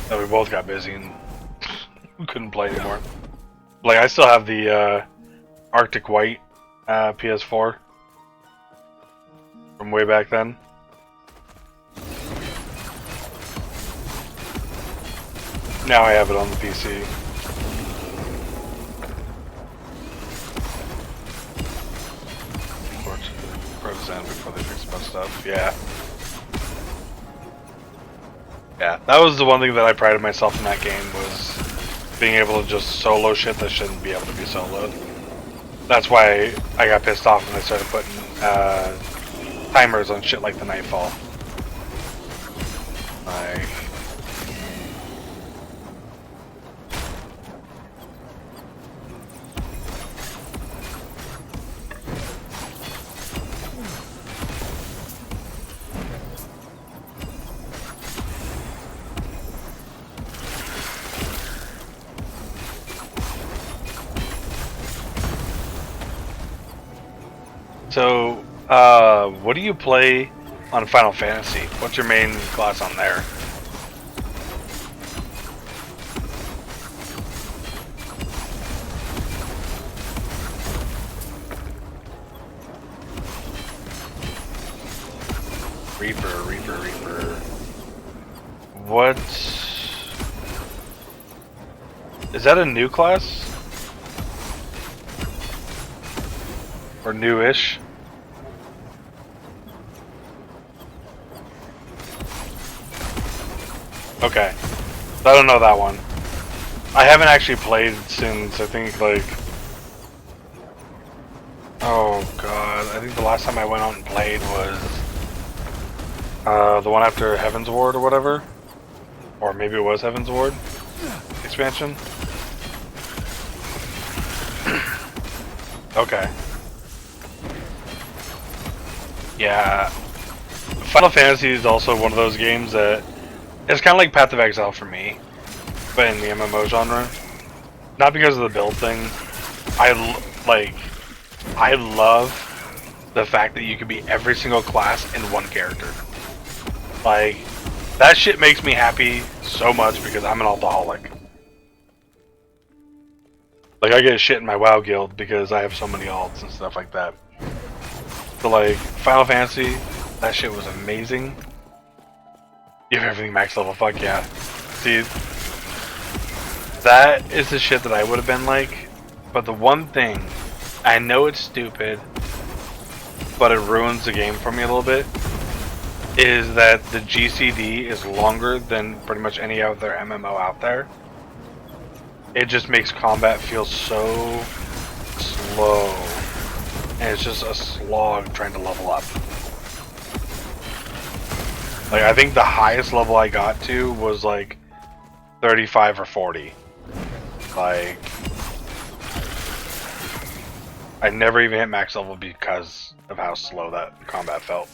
Then we both got busy and couldn't play anymore. Like, I still have the Arctic White PS4 from way back then. Now I have it on the PC. in before they fix a bunch of stuff. Yeah. Yeah, that was the one thing that I prided myself in that game, was being able to just solo shit that shouldn't be able to be soloed. That's why I got pissed off when they started putting timers on shit like the Nightfall. Like... So, what do you play on Final Fantasy? What's your main class on there? Reaper. What? Is that a new class? Or newish? Okay. I don't know that one. I haven't actually played since, I think, like... Oh god, I think the last time I went out and played was... the one after Heaven's Ward or whatever? Or maybe it was Heaven's Ward expansion? Okay. Yeah. Final Fantasy is also one of those games that... It's kind of like Path of Exile for me, but in the MMO genre. Not because of the build thing. I love the fact that you can be every single class in one character. Like, that shit makes me happy so much because I'm an alcoholic. Like, I get shit in my WoW guild because I have so many alts and stuff like that. So, like, Final Fantasy, that shit was amazing. You have everything max level, fuck yeah. See, that is the shit that I would have been like. But the one thing, I know it's stupid, but it ruins the game for me a little bit, is that the GCD is longer than pretty much any other MMO out there. It just makes combat feel so slow. And it's just a slog trying to level up. Like, I think the highest level I got to was like 35 or 40. Like, I never even hit max level because of how slow that combat felt.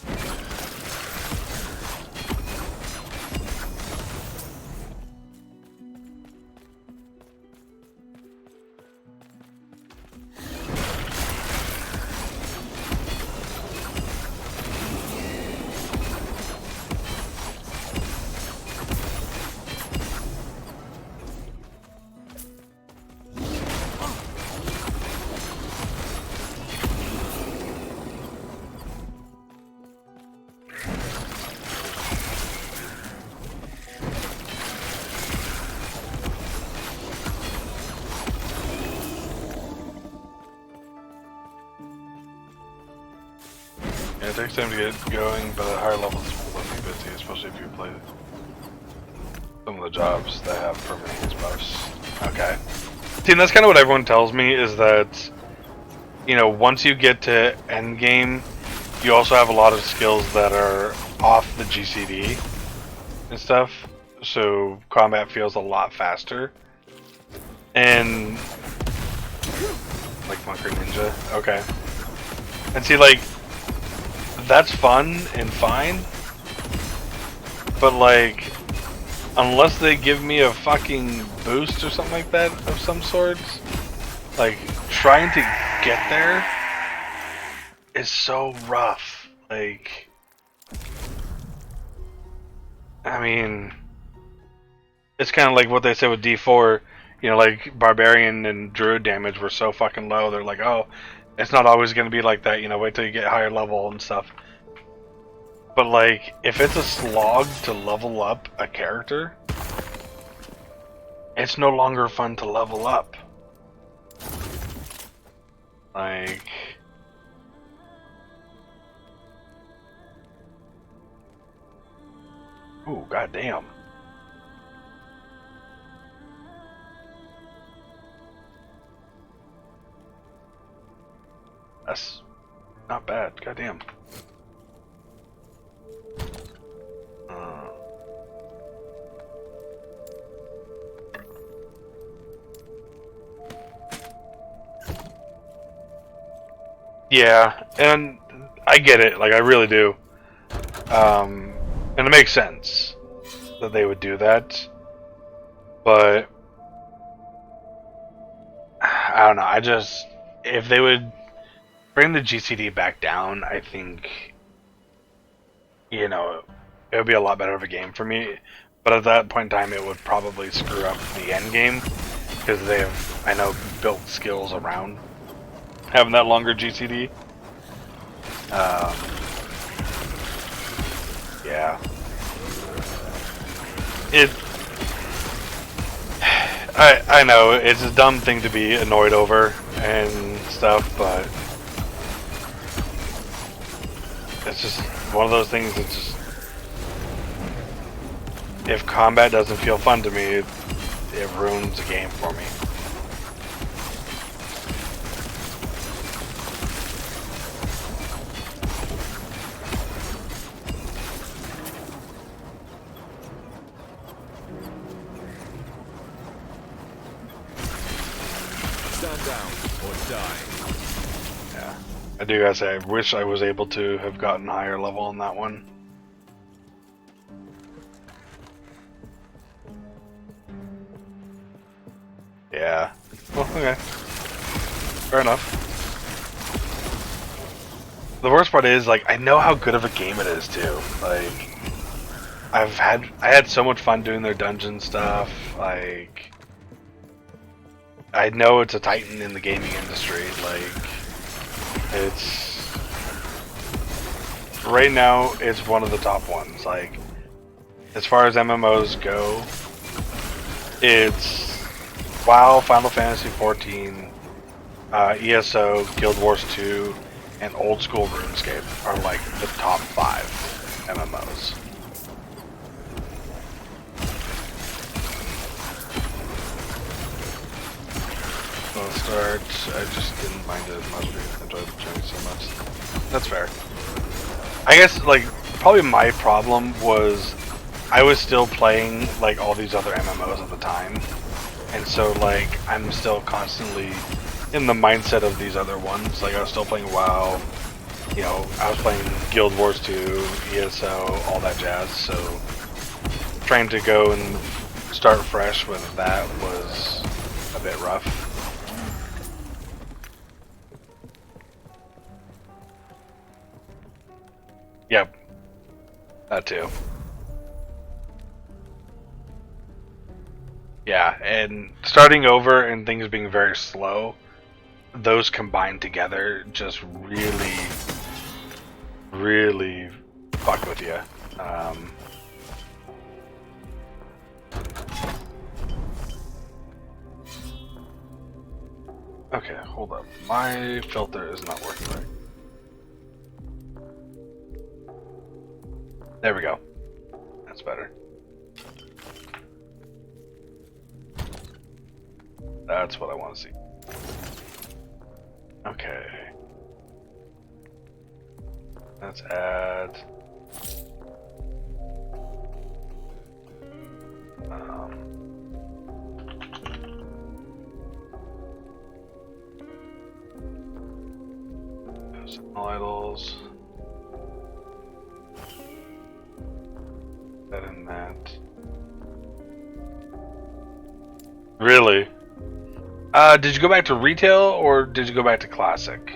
Yeah, it takes time to get going, but at higher levels it's less busy, especially if you play some of the jobs that have permanent buffs. Okay. See, and that's kind of what everyone tells me, is that, you know, once you get to Endgame, you also have a lot of skills that are off the GCD and stuff, so combat feels a lot faster. And... like Bunker Ninja, okay. And see, like, that's fun and fine, but like, unless they give me a fucking boost or something like that of some sort, like, trying to get there is so rough. Like, I mean, it's kind of like what they said with D4, you know, like, Barbarian and Druid damage were so fucking low, they're like, oh, it's not always going to be like that, you know, wait till you get higher level and stuff. But, like, if it's a slog to level up a character, it's no longer fun to level up. Like... Ooh, goddamn. That's not bad. Goddamn. Uh, yeah, and I get it. Like, I really do. And it makes sense that they would do that. But I don't know. I just, if they would bring the GCD back down, I think, you know, it would be a lot better of a game for me. But at that point in time, it would probably screw up the end game because they have, I know, built skills around having that longer GCD. Yeah. I know it's a dumb thing to be annoyed over and stuff, but it's just one of those things that just, if combat doesn't feel fun to me, it ruins the game for me. Stand down or die. Yeah. I do gotta say, I wish I was able to have gotten higher level on that one. Yeah. Well, okay. Fair enough. The worst part is, like, I know how good of a game it is too. Like, I had so much fun doing their dungeon stuff. Like, I know it's a titan in the gaming industry. Like, it's right now it's one of the top ones. Like, as far as MMOs go, it's WoW, Final Fantasy 14, ESO, Guild Wars 2, and old school RuneScape are like the top 5 MMOs. I'll start. I just didn't mind it as much because I enjoyed the journey so much. That's fair. I guess, like, probably my problem was I was still playing, like, all these other MMOs at the time. And so, like, I'm still constantly in the mindset of these other ones. Like, I was still playing WoW. You know, I was playing Guild Wars 2, ESO, all that jazz. So, trying to go and start fresh with that was a bit rough. Yep. That too. Yeah, and starting over and things being very slow, those combined together just really, really fuck with you. Okay, hold up. My filter is not working right. There we go. That's better. That's what I want to see. Okay. Let's add. Personal idols. That and that. Really? Did you go back to retail or did you go back to classic?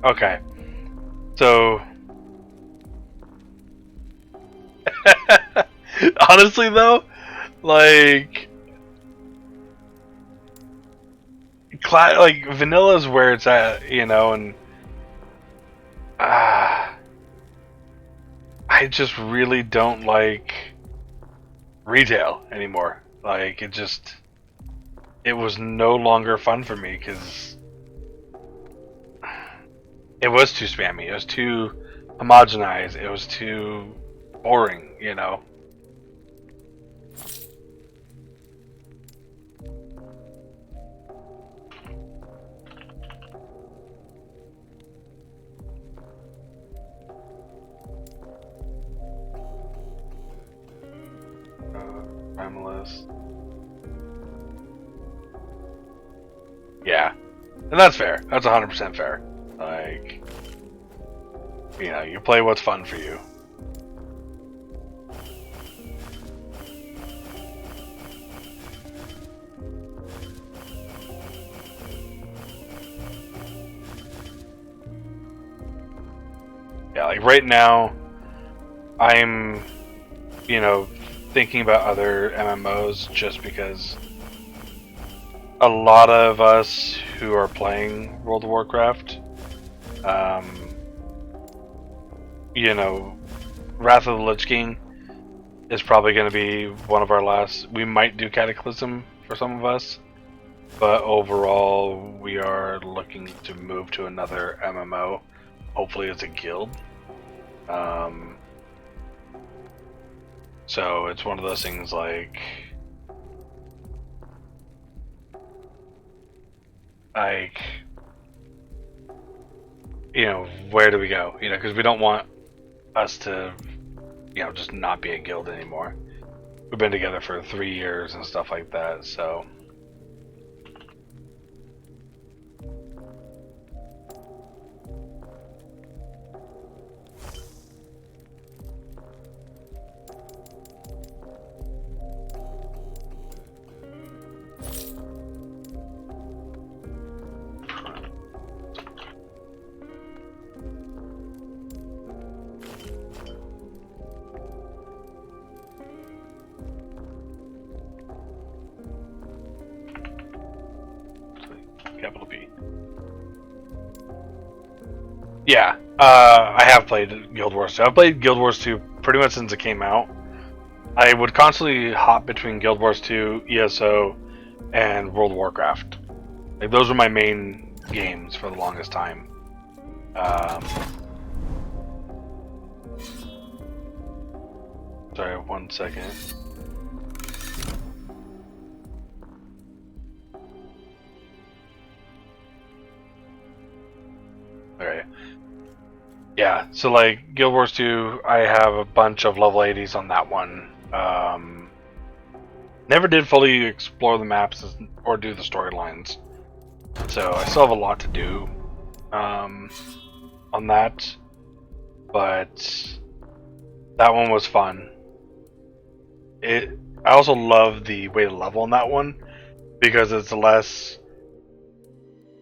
Okay. So honestly though, like like vanilla is where it's at, you know, and I just really don't like retail anymore. Like, it was no longer fun for me because it was too spammy. It was too homogenized. It was too boring, you know. Primalist. Yeah, and that's fair. That's 100% fair. Like, you know, you play what's fun for you. Yeah, like right now, I'm, you know, thinking about other MMOs just because a lot of us who are playing World of Warcraft, you know, Wrath of the Lich King is probably going to be one of our last. We might do Cataclysm for some of us, but overall, we are looking to move to another MMO. Hopefully, it's a guild. So it's one of those things like you know, where do we go? You know, because we don't want us to, you know, just not be a guild anymore. We've been together for 3 years and stuff like that, so. Capital B. Yeah, I have played Guild Wars 2. I've played Guild Wars 2 pretty much since it came out. I would constantly hop between Guild Wars 2, ESO, and World of Warcraft. Like, those were my main games for the longest time. Sorry, 1 second. Alright. Yeah, so like Guild Wars 2, I have a bunch of level 80s on that one. Never did fully explore the maps or do the storylines. So I still have a lot to do on that. But that one was fun. I also love the way to level on that one because it's less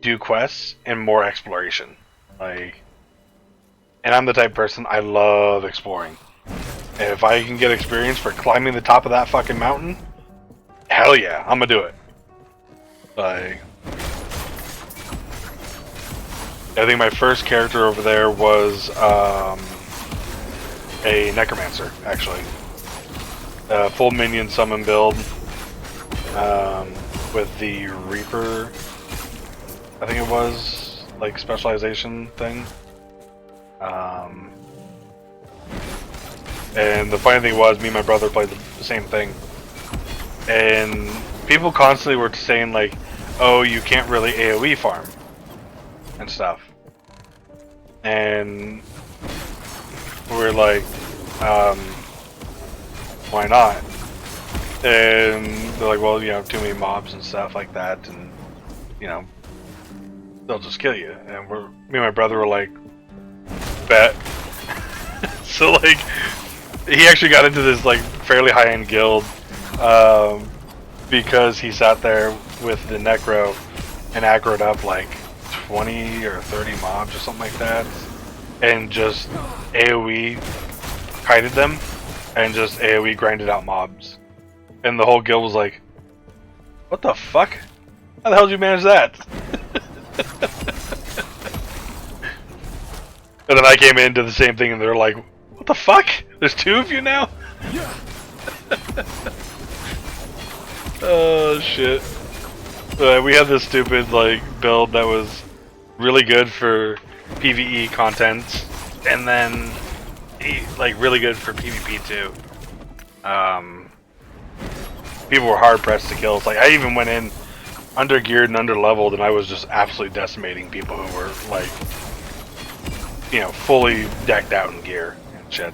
do quests and more exploration. Like, and I'm the type of person, I love exploring. And if I can get experience for climbing the top of that fucking mountain, hell yeah, I'm gonna do it. Like, I think my first character over there was a necromancer, actually. Full minion summon build with the Reaper, I think it was, like, specialization thing. And the funny thing was, me and my brother played the same thing. And people constantly were saying, like, oh, you can't really AoE farm and stuff. And we're like, why not? And they're like, well, you know, too many mobs and stuff like that, and, you know, they'll just kill you. And me and my brother were like, bet. So, like, he actually got into this, like, fairly high-end guild because he sat there with the Necro and aggroed up, like, 20 or 30 mobs or something like that, and just AoE kited them and just AoE grinded out mobs. And the whole guild was like, what the fuck? How the hell did you manage that? And then I came in, did the same thing, and they're like, What the fuck? There's two of you now? Oh shit. We had this stupid like build that was really good for PvE content, and then like really good for PvP too. People were hard pressed to kill. It's like I even went in under geared and under leveled, and I was just absolutely decimating people who were like, you know, fully decked out in gear and shit.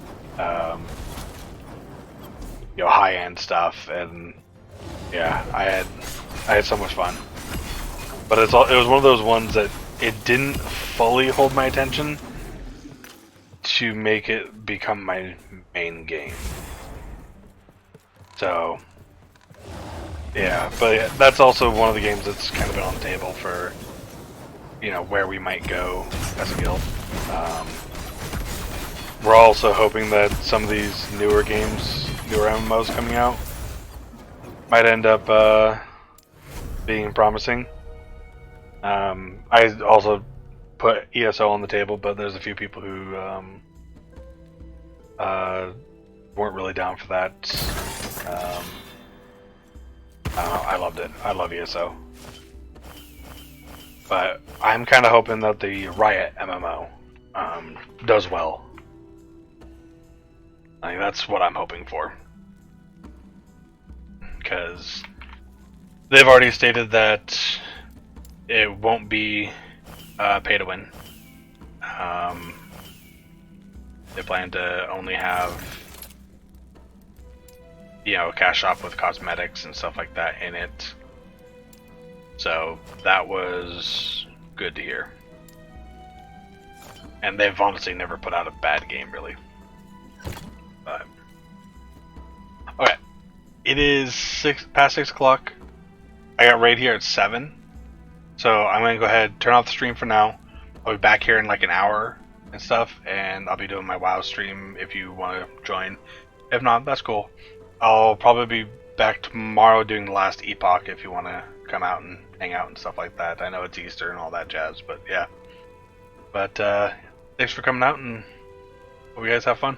You know, high end stuff, and yeah, I had so much fun. But it was one of those ones that it didn't fully hold my attention to make it become my main game. So yeah, but that's also one of the games that's kind of been on the table for, you know, where we might go as a guild. We're also hoping that some of these newer games, newer MMOs coming out, might end up being promising. I also put ESO on the table, but there's a few people who weren't really down for that. I loved it. I love ESO. But I'm kind of hoping that the Riot MMO does well. I think that's what I'm hoping for. Because they've already stated that it won't be pay to win. They plan to only have, you know, a cash shop with cosmetics and stuff like that in it. So that was good to hear. And they've honestly never put out a bad game, really. But okay, it is past 6 o'clock. I got raid here at 7, so I'm gonna go ahead, turn off the stream for now. I'll be back here in like an hour and stuff, and I'll be doing my WoW stream if you want to join. If not, that's cool. I'll probably be back tomorrow doing the last Epoch if you want to come out and hang out and stuff like that. I know it's Easter and all that jazz, but yeah. But thanks for coming out, and hope you guys have fun.